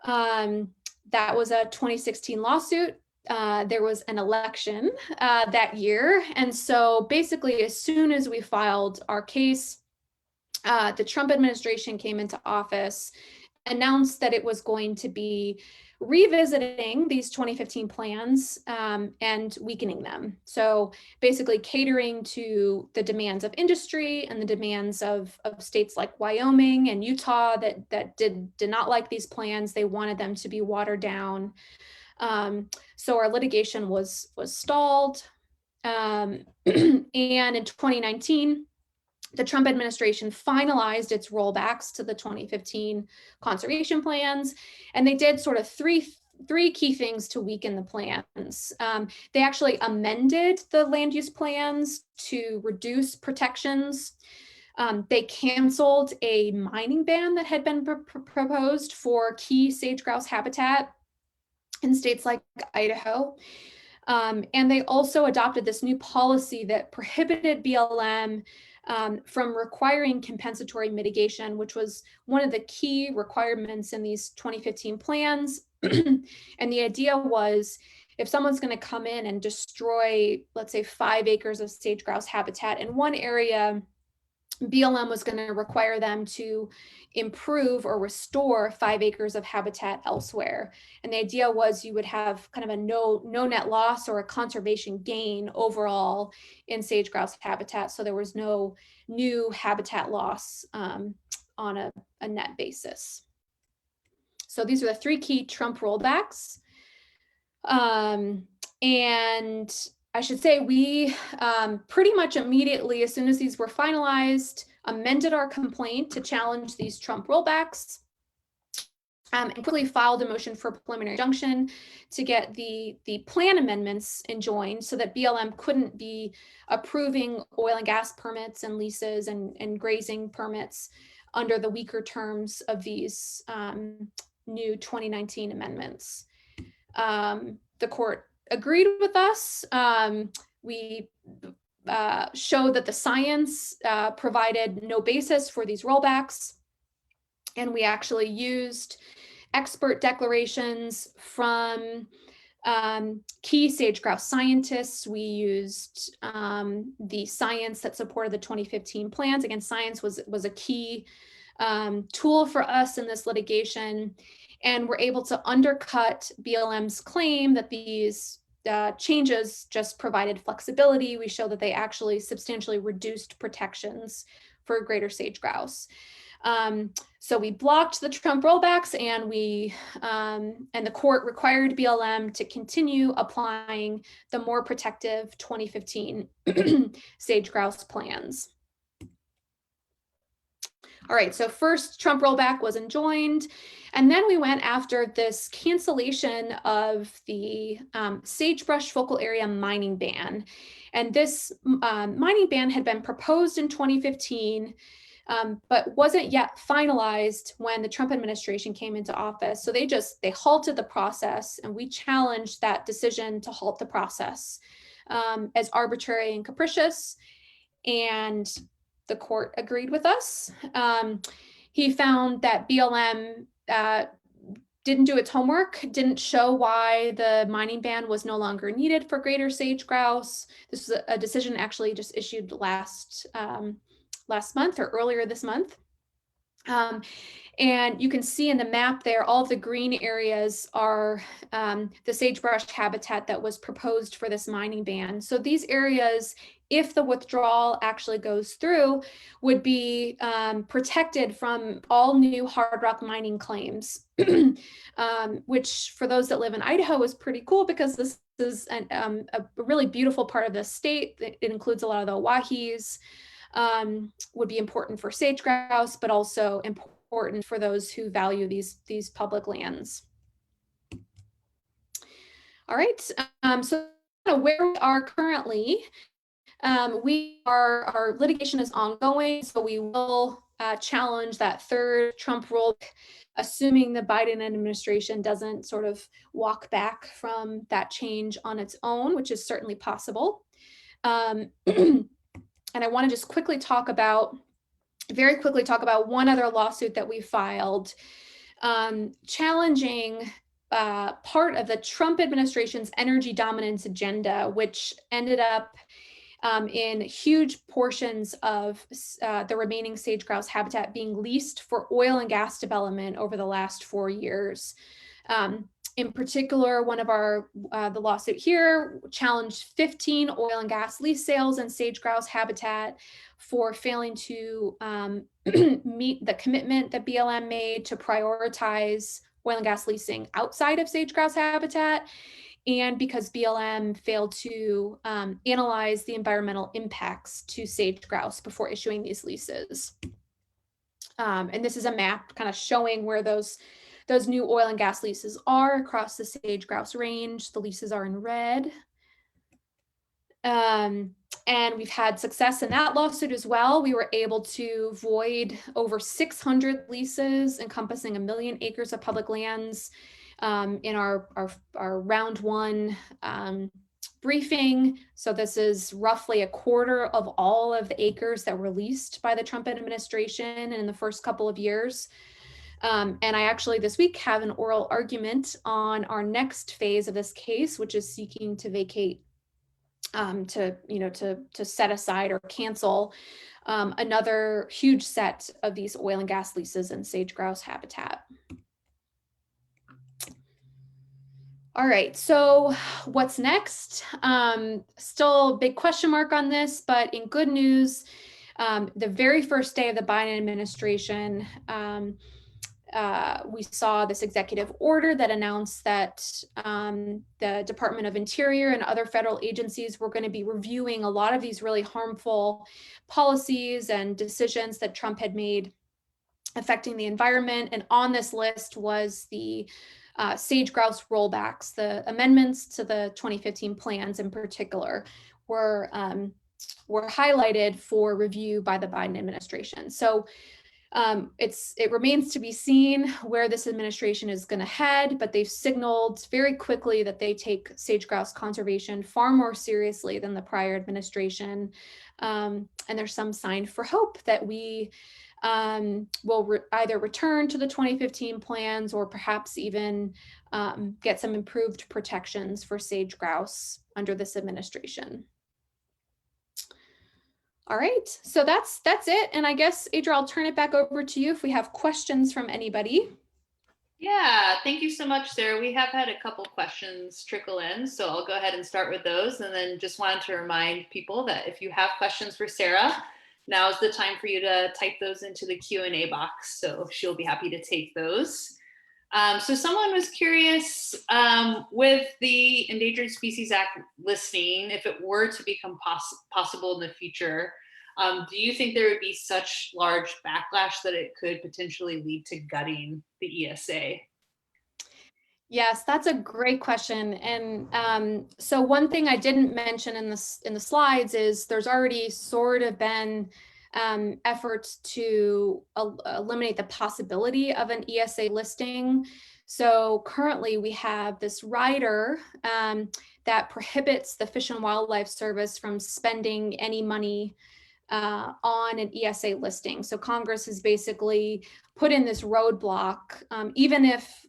That was a 2016 lawsuit. There was an election that year. And so basically, as soon as we filed our case, the Trump administration came into office, announced that it was going to be revisiting these 2015 plans and weakening them. So basically catering to the demands of industry and the demands of states like Wyoming and Utah that did not like these plans. They wanted them to be watered down. So our litigation was stalled. And in 2019, the Trump administration finalized its rollbacks to the 2015 conservation plans, and they did sort of three key things to weaken the plans. They actually amended the land use plans to reduce protections. They canceled a mining ban that had been proposed for key sage grouse habitat in states like Idaho. And they also adopted this new policy that prohibited BLM from requiring compensatory mitigation, which was one of the key requirements in these 2015 plans. And the idea was, if someone's going to come in and destroy, let's say, 5 acres of sage-grouse habitat in one area, BLM was going to require them to improve or restore 5 acres of habitat elsewhere. And the idea was you would have kind of a no net loss or a conservation gain overall in sage-grouse habitat. So there was no new habitat loss on a net basis. So these are the 3 key Trump rollbacks. And I should say we pretty much immediately, as soon as these were finalized, amended our complaint to challenge these Trump rollbacks, and quickly filed a motion for preliminary injunction to get the plan amendments enjoined so that BLM couldn't be approving oil and gas permits and leases and grazing permits under the weaker terms of these new 2019 amendments. The court agreed with us. We showed that the science provided no basis for these rollbacks, and we actually used expert declarations from key sage-grouse scientists. We used the science that supported the 2015 plans. Again, science was a key tool for us in this litigation, and we're able to undercut BLM's claim that these changes just provided flexibility. We show that they actually substantially reduced protections for greater sage-grouse. So we blocked the Trump rollbacks, and the court required BLM to continue applying the more protective 2015 sage-grouse plans. All right, so first Trump rollback was enjoined, and then we went after this cancellation of the sagebrush focal area mining ban. And this mining ban had been proposed in 2015, but wasn't yet finalized when the Trump administration came into office. So they halted the process, and we challenged that decision to halt the process as arbitrary and capricious. And the court agreed with us. He found that BLM didn't do its homework, didn't show why the mining ban was no longer needed for greater sage-grouse. This was a decision actually just issued last month or earlier this month. And you can see in the map there, all of the green areas are the sagebrush habitat that was proposed for this mining ban. So these areas, if the withdrawal actually goes through, would be protected from all new hard rock mining claims, which for those that live in Idaho is pretty cool, because this is a really beautiful part of the state. It includes a lot of the Owahis, would be important for sage-grouse, but also important for those who value these public lands. All right, so where we are currently, our litigation is ongoing, so we will challenge that third Trump rollback, assuming the Biden administration doesn't sort of walk back from that change on its own, which is certainly possible. And I want to just very quickly talk about one other lawsuit that we filed, challenging part of the Trump administration's energy dominance agenda, which ended up in huge portions of the remaining sage-grouse habitat being leased for oil and gas development over the last 4 years. In particular, one of the lawsuit here challenged 15 oil and gas lease sales in sage-grouse habitat for failing to meet the commitment that BLM made to prioritize oil and gas leasing outside of sage-grouse habitat, and because BLM failed to analyze the environmental impacts to sage-grouse before issuing these leases. And this is a map kind of showing where those new oil and gas leases are across the sage-grouse range. The leases are in red. And we've had success in that lawsuit as well. We were able to void over 600 leases encompassing 1 million acres of public lands in our round one briefing. So this is roughly 1/4 of all of the acres that were leased by the Trump administration in the first couple of years. And I actually this week have an oral argument on our next phase of this case, which is seeking to vacate, to set aside or cancel another huge set of these oil and gas leases in sage-grouse habitat. All right, so what's next? Still a big question mark on this, but in good news, the very first day of the Biden administration, we saw this executive order that announced that the Department of Interior and other federal agencies were going to be reviewing a lot of these really harmful policies and decisions that Trump had made affecting the environment. And on this list was the sage-grouse rollbacks. The amendments to the 2015 plans in particular were highlighted for review by the Biden administration. So it remains to be seen where this administration is going to head, but they've signaled very quickly that they take sage-grouse conservation far more seriously than the prior administration. And there's some sign for hope that we will either return to the 2015 plans or perhaps even get some improved protections for sage-grouse under this administration. All right, so that's it. And I guess, Adria, I'll turn it back over to you if we have questions from anybody. Yeah, thank you so much, Sarah. We have had a couple questions trickle in, so I'll go ahead and start with those. And then just wanted to remind people that if you have questions for Sarah, now is the time for you to type those into the Q&A box, so she'll be happy to take those. So someone was curious, with the Endangered Species Act listing, if it were to become possible in the future, do you think there would be such large backlash that it could potentially lead to gutting the ESA? Yes, that's a great question. And so one thing I didn't mention in the slides is there's already sort of been efforts to eliminate the possibility of an ESA listing. So currently we have this rider that prohibits the Fish and Wildlife Service from spending any money on an ESA listing. So Congress has basically put in this roadblock, even if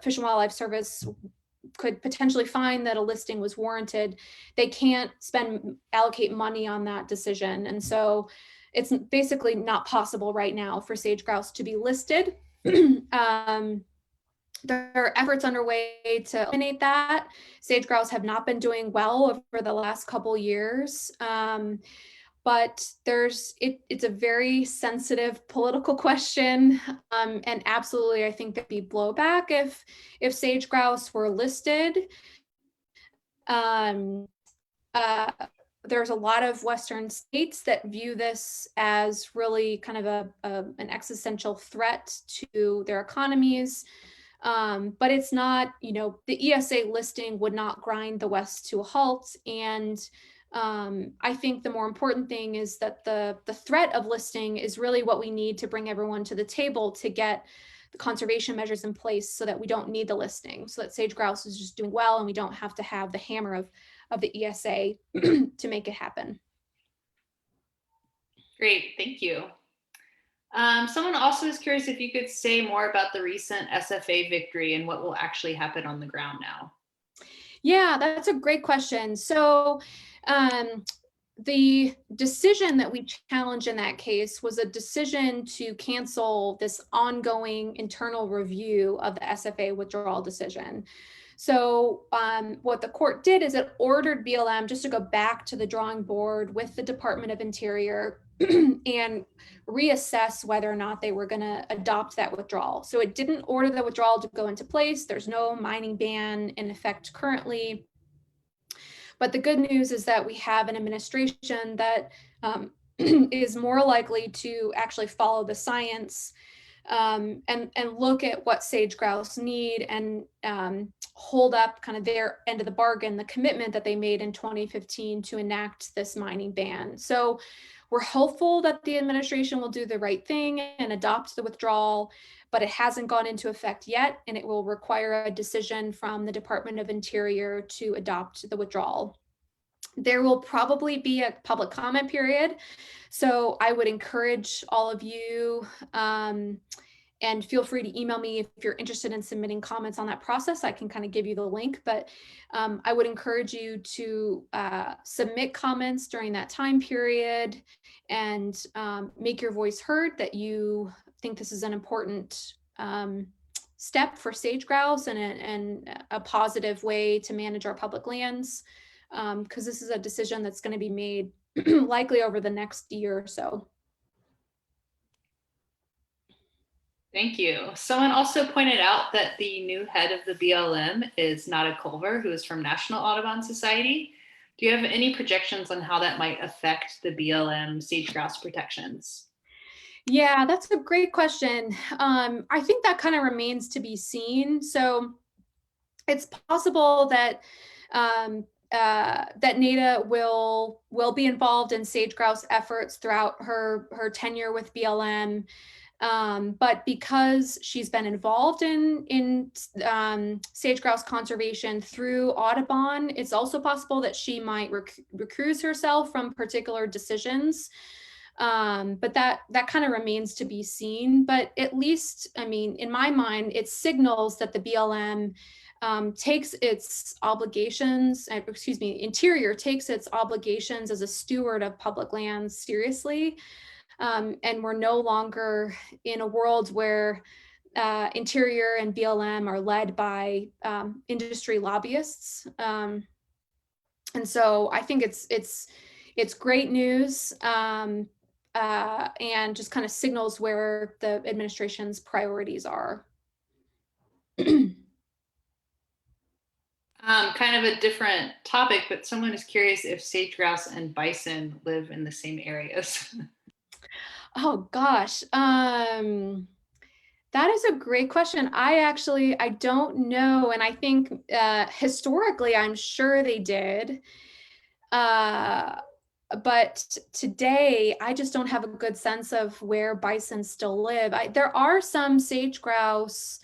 Fish and Wildlife Service could potentially find that a listing was warranted, they can't allocate money on that decision. And so it's basically not possible right now for sage-grouse to be listed. There are efforts underway to eliminate that. Sage-grouse have not been doing well over the last couple years. But it's a very sensitive political question, and absolutely, I think there'd be blowback if sage-grouse were listed. There's a lot of Western states that view this as really kind of an existential threat to their economies. But it's not, the ESA listing would not grind the West to a halt. And I think the more important thing is that the threat of listing is really what we need to bring everyone to the table to get the conservation measures in place so that we don't need the listing, so that sage-grouse is just doing well and we don't have to have the hammer of the ESA to make it happen. Great, thank you. Someone also is curious if you could say more about the recent SFA victory and what will actually happen on the ground now. Yeah, that's a great question. So the decision that we challenged in that case was a decision to cancel this ongoing internal review of the SFA withdrawal decision. So what the court did is it ordered BLM just to go back to the drawing board with the Department of Interior and reassess whether or not they were going to adopt that withdrawal. So it didn't order the withdrawal to go into place. There's no mining ban in effect currently. But the good news is that we have an administration that is more likely to actually follow the science and look at what sage grouse need and hold up kind of their end of the bargain, the commitment that they made in 2015 to enact this mining ban. So we're hopeful that the administration will do the right thing and adopt the withdrawal, but it hasn't gone into effect yet, and it will require a decision from the Department of Interior to adopt the withdrawal. There will probably be a public comment period, so I would encourage all of you, and feel free to email me if you're interested in submitting comments on that process. I can kind of give you the link, but I would encourage you to submit comments during that time period and make your voice heard that you think this is an important step for sage grouse and a positive way to manage our public lands, because this is a decision that's going to be made likely over the next year or so. Thank you. Someone also pointed out that the new head of the BLM is Nada Culver, who is from National Audubon Society. Do you have any projections on how that might affect the BLM sage-grouse protections? Yeah, that's a great question. I think that kind of remains to be seen. So it's possible that that Nada will be involved in sage-grouse efforts throughout her tenure with BLM. But because she's been involved in sage-grouse conservation through Audubon, it's also possible that she might recuse herself from particular decisions. But that kind of remains to be seen. But at least, I mean, in my mind, it signals that the BLM takes its obligations, Interior takes its obligations as a steward of public lands seriously. And we're no longer in a world where Interior and BLM are led by industry lobbyists. And so I think it's great news, and just kind of signals where the administration's priorities are. Kind of a different topic, but someone is curious if sage grouse and bison live in the same areas. Oh gosh, that is a great question. I don't know, and I think historically, I'm sure they did. But today, I just don't have a good sense of where bison still live. There are some sage grouse.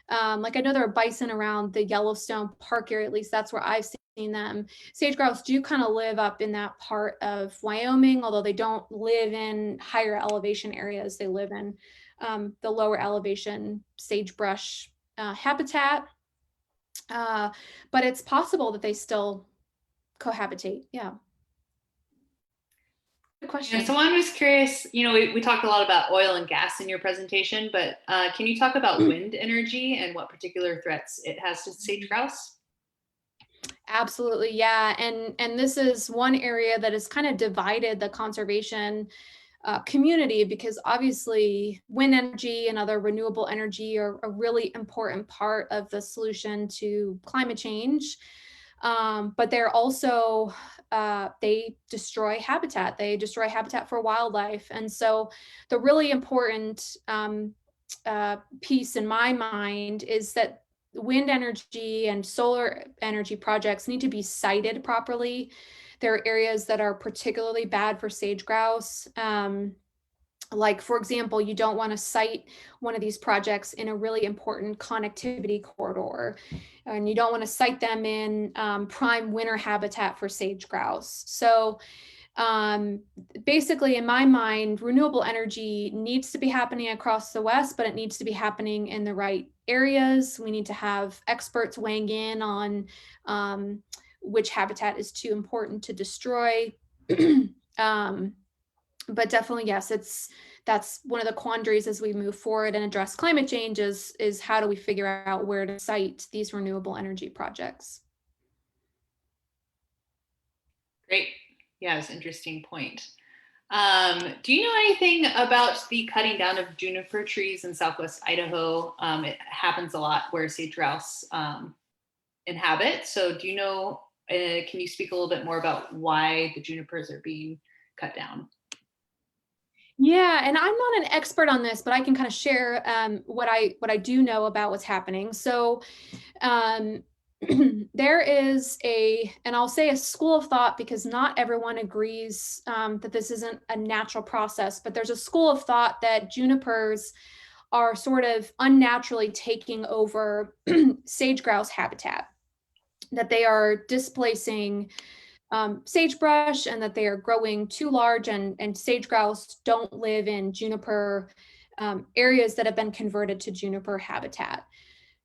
Like I know there are bison around the Yellowstone Park area, at least that's where I've seen them. Sage grouse do kind of live up in that part of Wyoming, although they don't live in higher elevation areas. They live in the lower elevation sagebrush habitat. But it's possible that they still cohabitate. Yeah. Good question. Yeah, someone was curious, you know, we talked a lot about oil and gas in your presentation, but can you talk about wind energy and what particular threats it has to sage grouse? Absolutely, yeah. And this is one area that has kind of divided the conservation community, because obviously wind energy and other renewable energy are a really important part of the solution to climate change. But they're also, they destroy habitat. They destroy habitat for wildlife. And so the really important piece in my mind is that wind energy and solar energy projects need to be sited properly. There are areas that are particularly bad for sage grouse. Like, for example, you don't want to site one of these projects in a really important connectivity corridor, and you don't want to site them in prime winter habitat for sage grouse. So basically, in my mind, renewable energy needs to be happening across the West, but it needs to be happening in the right areas. We need to have experts weighing in on which habitat is too important to destroy. But definitely, yes, that's one of the quandaries as we move forward and address climate change is how do we figure out where to site these renewable energy projects? Great. Yeah, it's an interesting point. Do you know anything about the cutting down of juniper trees in Southwest Idaho? It happens a lot where sage grouse inhabit. So do you know, can you speak a little bit more about why the junipers are being cut down? Yeah, and I'm not an expert on this, but I can kind of share what I do know about what's happening. So um, there is and I'll say a school of thought because not everyone agrees that this isn't a natural process, but there's a school of thought that junipers are sort of unnaturally taking over sage-grouse habitat, that they are displacing sagebrush and that they are growing too large, and sage-grouse don't live in juniper areas that have been converted to juniper habitat.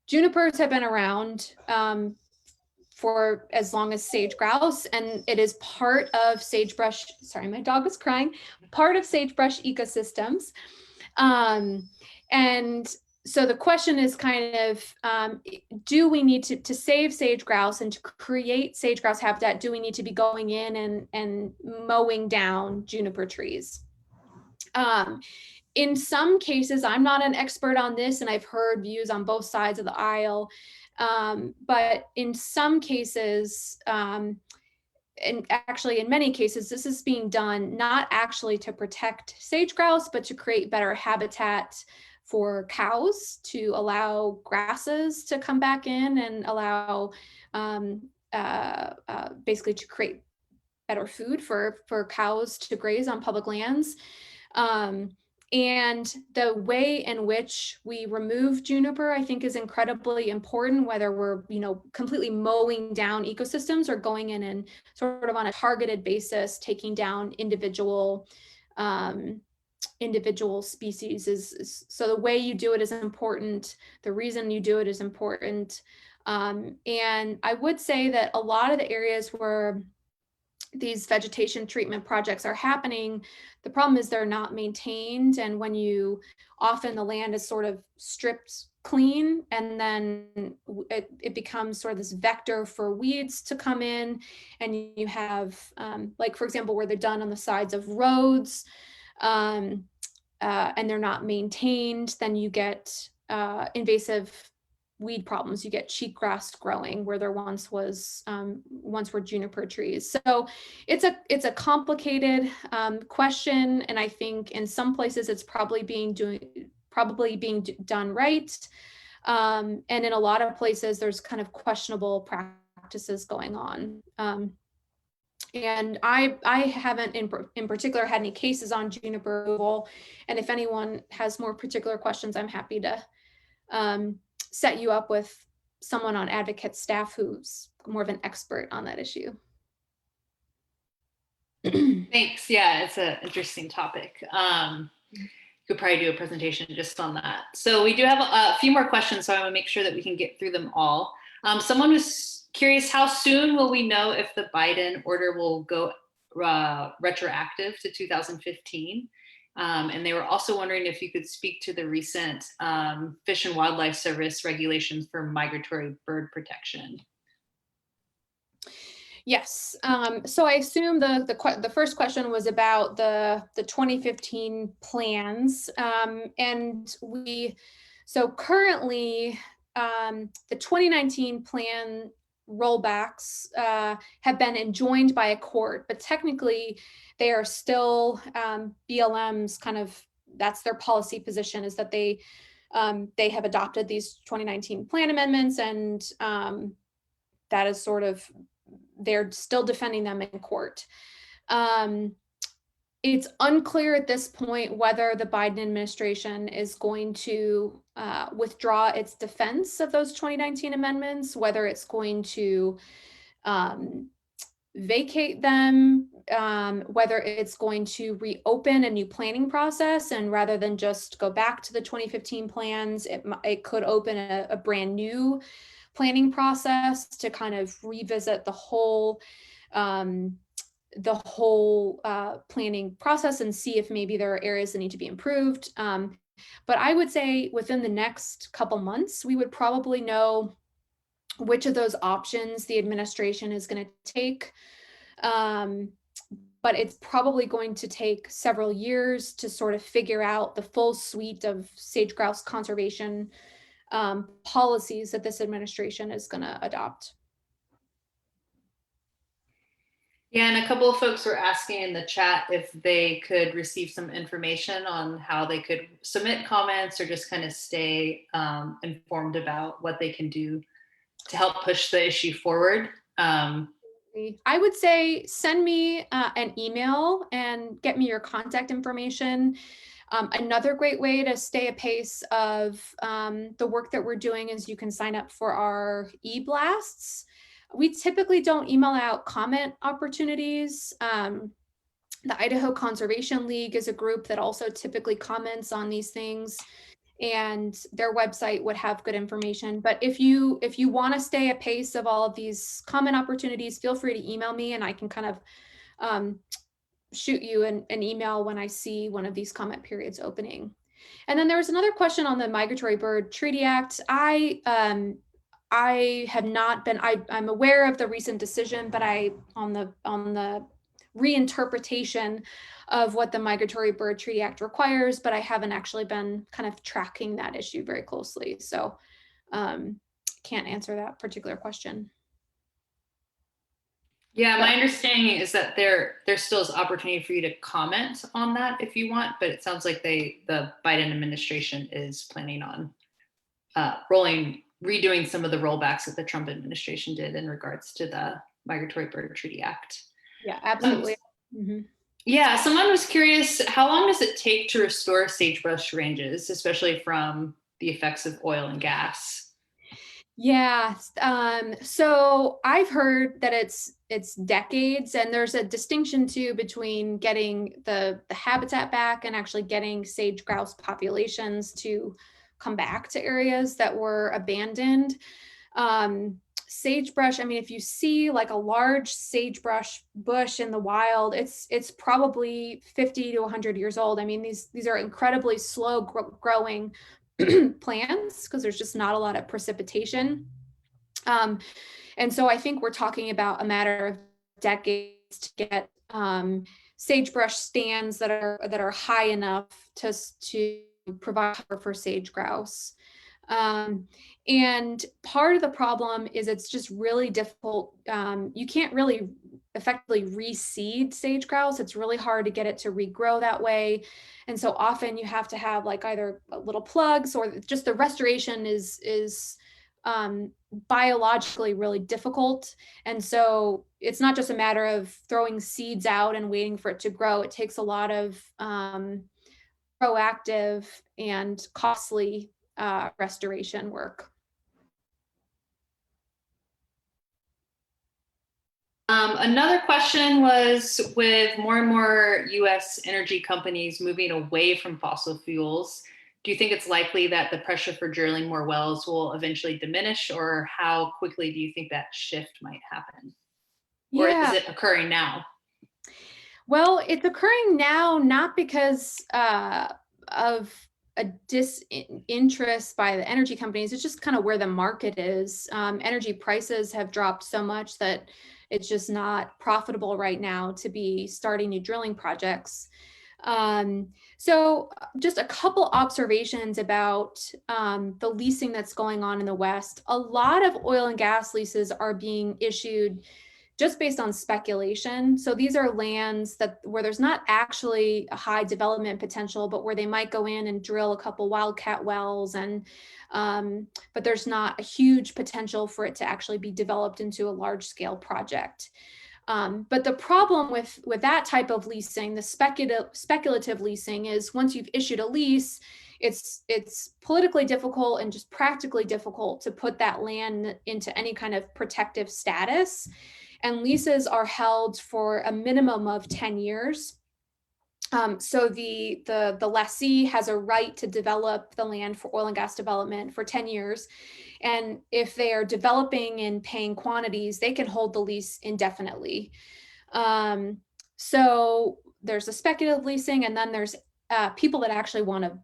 Junipers have been around for as long as sage-grouse, and it is part of sagebrush, sorry, my dog was crying, part of sagebrush ecosystems. And so the question is kind of, do we need to save sage-grouse and to create sage-grouse habitat, do we need to be going in and mowing down juniper trees? In some cases, I'm not an expert on this, and I've heard views on both sides of the aisle. But in some cases, and actually in many cases, this is being done not actually to protect sage-grouse, but to create better habitat for cows, to allow grasses to come back in and allow basically to create better food for cows to graze on public lands. And the way in which we remove juniper, I think, is incredibly important, whether we're, completely mowing down ecosystems or going in and sort of on a targeted basis, taking down individual species is so the way you do it is important. The reason you do it is important. And I would say that a lot of the areas where these vegetation treatment projects are happening, the problem is they're not maintained. And when often the land is sort of stripped clean, and then it becomes sort of this vector for weeds to come in. And you have, like, for example, where they're done on the sides of roads, and they're not maintained, then you get invasive weed problems. You get cheatgrass growing where there once were juniper trees. So it's a complicated question, and I think in some places it's probably being done right, and in a lot of places there's kind of questionable practices going on. And I haven't in particular had any cases on juniper removal, and if anyone has more particular questions, I'm happy to set you up with someone on advocate staff who's more of an expert on that issue. Thanks. Yeah, it's an interesting topic. Could probably do a presentation just on that. So we do have a few more questions, so I want to make sure that we can get through them all. Someone was curious, how soon will we know if the Biden order will go retroactive to 2015? And they were also wondering if you could speak to the recent Fish and Wildlife Service regulations for migratory bird protection. Yes. So I assume the first question was about the 2015 plans, and so currently the 2019 plan rollbacks have been enjoined by a court, but technically they are still BLM's kind of, that's their policy position, is that they have adopted these 2019 plan amendments, and that is sort of, they're still defending them in court. It's unclear at this point whether the Biden administration is going to withdraw its defense of those 2019 amendments, whether it's going to vacate them, whether it's going to reopen a new planning process, and rather than just go back to the 2015 plans, it could open a brand new planning process to kind of revisit the whole planning process and see if maybe there are areas that need to be improved. But I would say within the next couple months, we would probably know which of those options the administration is going to take. But it's probably going to take several years to sort of figure out the full suite of sage-grouse conservation policies that this administration is going to adopt. Yeah, and a couple of folks were asking in the chat if they could receive some information on how they could submit comments or just kind of stay informed about what they can do to help push the issue forward. I would say send me an email and get me your contact information. Another great way to stay apace of the work that we're doing is you can sign up for our e-blasts. We typically don't email out comment opportunities. The Idaho Conservation League is a group that also typically comments on these things, and their website would have good information. But if you want to stay apace of all of these comment opportunities, feel free to email me and I can kind of shoot you an email when I see one of these comment periods opening. And then there was another question on the Migratory Bird Treaty Act. I have not been, I'm aware of the recent decision, but on the reinterpretation of what the Migratory Bird Treaty Act requires, but I haven't actually been kind of tracking that issue very closely. So can't answer that particular question. Yeah, my understanding is that there still is opportunity for you to comment on that if you want, but it sounds like the Biden administration is planning on redoing some of the rollbacks that the Trump administration did in regards to the Migratory Bird Treaty Act. Yeah, absolutely. Yeah, someone was curious, how long does it take to restore sagebrush ranges, especially from the effects of oil and gas? Yeah, so I've heard that it's decades, and there's a distinction too between getting the habitat back and actually getting sage-grouse populations to come back to areas that were abandoned. Sagebrush, I mean, if you see like a large sagebrush bush in the wild, it's probably 50 to 100 years old. I mean, these are incredibly slow growing plants because there's just not a lot of precipitation. And so I think we're talking about a matter of decades to get sagebrush stands that are high enough to provide cover for sage grouse. And part of the problem is it's just really difficult. You can't really effectively reseed sage grouse. It's really hard to get it to regrow that way. And so often you have to have like either little plugs, or just the restoration is biologically really difficult. And so it's not just a matter of throwing seeds out and waiting for it to grow. It takes a lot of proactive and costly restoration work. Another question was, with more and more US energy companies moving away from fossil fuels, do you think it's likely that the pressure for drilling more wells will eventually diminish, or how quickly do you think that shift might happen? Or is it occurring now? Well, it's occurring now, not because of a disinterest by the energy companies. It's just kind of where the market is. Energy prices have dropped so much that it's just not profitable right now to be starting new drilling projects. So just a couple observations about the leasing that's going on in the West. A lot of oil and gas leases are being issued just based on speculation. So these are lands where there's not actually a high development potential, but where they might go in and drill a couple wildcat wells, and but there's not a huge potential for it to actually be developed into a large scale project. But the problem with that type of leasing, the speculative leasing, is once you've issued a lease, it's politically difficult and just practically difficult to put that land into any kind of protective status. And leases are held for a minimum of 10 years. So the lessee has a right to develop the land for oil and gas development for 10 years. And if they are developing in paying quantities, they can hold the lease indefinitely. So there's a speculative leasing, and then there's people that actually want to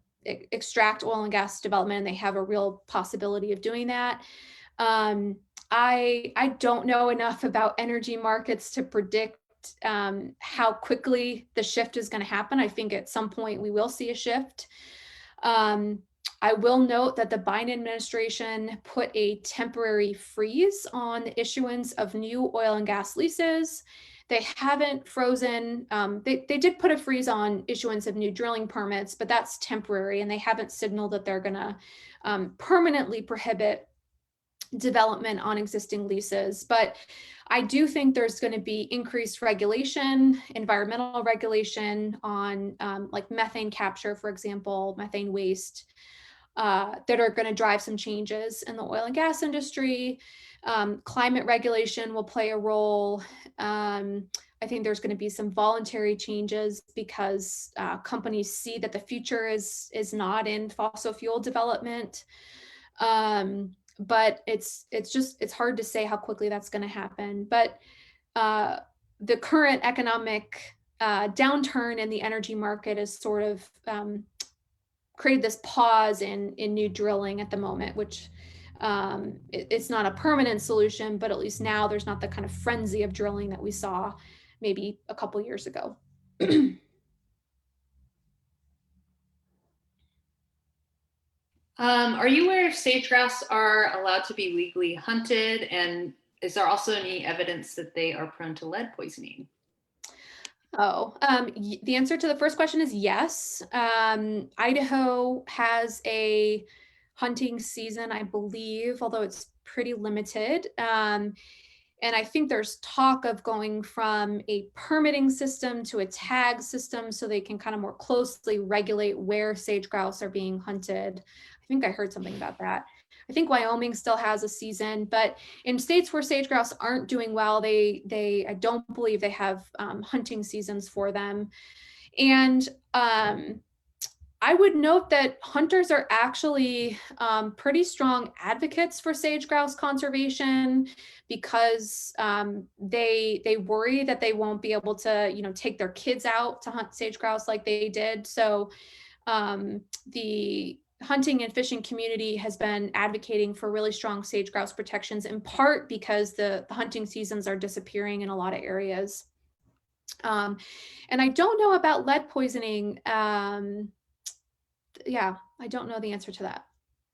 extract oil and gas development, and they have a real possibility of doing that. I don't know enough about energy markets to predict how quickly the shift is going to happen. I think at some point we will see a shift. I will note that the Biden administration put a temporary freeze on the issuance of new oil and gas leases. They haven't frozen. They did put a freeze on issuance of new drilling permits, but that's temporary, and they haven't signaled that they're going to permanently prohibit development on existing leases. But I do think there's going to be increased regulation, environmental regulation on like methane capture, for example, methane waste, that are going to drive some changes in the oil and gas industry. Climate regulation will play a role. I think there's going to be some voluntary changes because companies see that the future is not in fossil fuel development. But it's hard to say how quickly that's going to happen. But the current economic downturn in the energy market is sort of created this pause in new drilling at the moment, which it's not a permanent solution, but at least now there's not the kind of frenzy of drilling that we saw maybe a couple years ago. Are you aware if sage-grouse are allowed to be legally hunted? And is there also any evidence that they are prone to lead poisoning? The answer to the first question is yes. Idaho has a hunting season, I believe, although it's pretty limited. And I think there's talk of going from a permitting system to a tag system so they can kind of more closely regulate where sage-grouse are being hunted. I think I heard something about that. I think Wyoming still has a season, but in states where sage-grouse aren't doing well, I don't believe they have hunting seasons for them. And I would note that hunters are actually pretty strong advocates for sage-grouse conservation because they worry that they won't be able to, take their kids out to hunt sage-grouse like they did. So the hunting and fishing community has been advocating for really strong sage-grouse protections, in part because the hunting seasons are disappearing in a lot of areas. And I don't know about lead poisoning. Yeah, I don't know the answer to that.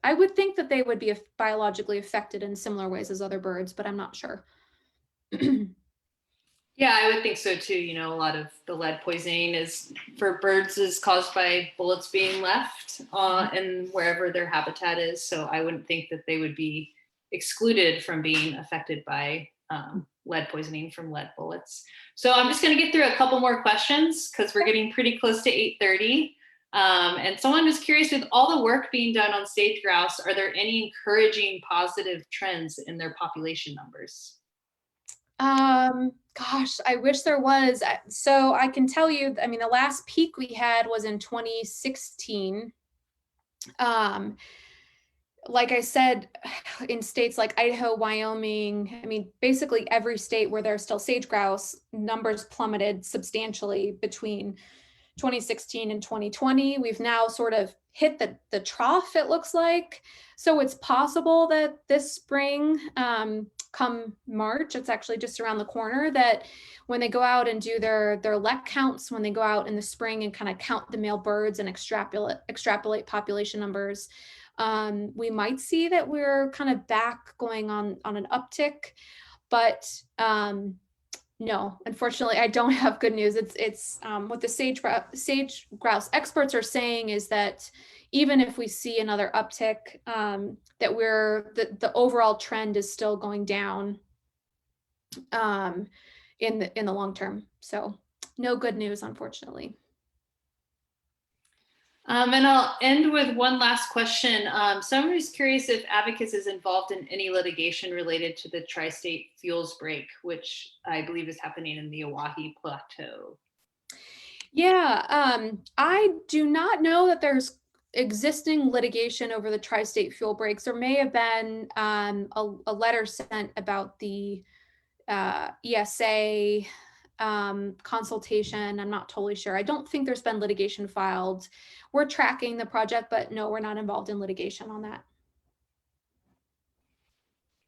I would think that they would be biologically affected in similar ways as other birds, but I'm not sure. Yeah, I would think so too. A lot of the lead poisoning for birds is caused by bullets being left in wherever their habitat is. So I wouldn't think that they would be excluded from being affected by lead poisoning from lead bullets. So I'm just going to get through a couple more questions because we're getting pretty close to 8:30. And someone was curious, with all the work being done on sage-grouse, are there any encouraging positive trends in their population numbers? Gosh, I wish there was. So I can tell you, the last peak we had was in 2016. Like I said, in states like Idaho, Wyoming, basically every state where there's still sage-grouse, numbers plummeted substantially between 2016 and 2020. We've now sort of hit the trough, it looks like. So it's possible that this spring, come March, it's actually just around the corner, that when they go out and do their lek counts, when they go out in the spring and kind of count the male birds and extrapolate population numbers, we might see that we're kind of back going on an uptick. But no, unfortunately, I don't have good news. It's what the sage-grouse experts are saying is that even if we see another uptick, that the overall trend is still going down in the long term. So no good news, unfortunately. And I'll end with one last question. Someone who's curious if Abacus is involved in any litigation related to the Tri-State Fuels break, which I believe is happening in the Oahe Plateau. Yeah, I do not know that there's existing litigation over the Tri-State Fuel breaks. There may have been a letter sent about the ESA consultation. I'm not totally sure. I don't think there's been litigation filed. We're tracking the project, but no, we're not involved in litigation on that.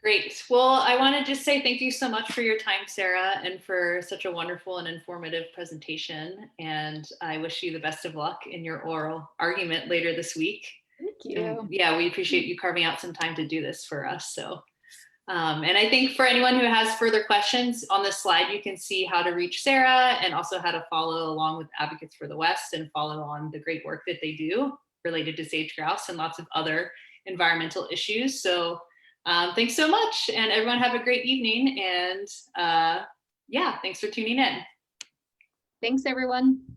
Great. Well, I want to just say thank you so much for your time, Sarah, and for such a wonderful and informative presentation. And I wish you the best of luck in your oral argument later this week. Thank you. And yeah, we appreciate you carving out some time to do this for us. So And I think for anyone who has further questions on this slide, you can see how to reach Sarah and also how to follow along with Advocates for the West and follow on the great work that they do related to sage grouse and lots of other environmental issues. So thanks so much, and everyone have a great evening. And yeah, thanks for tuning in. Thanks, everyone.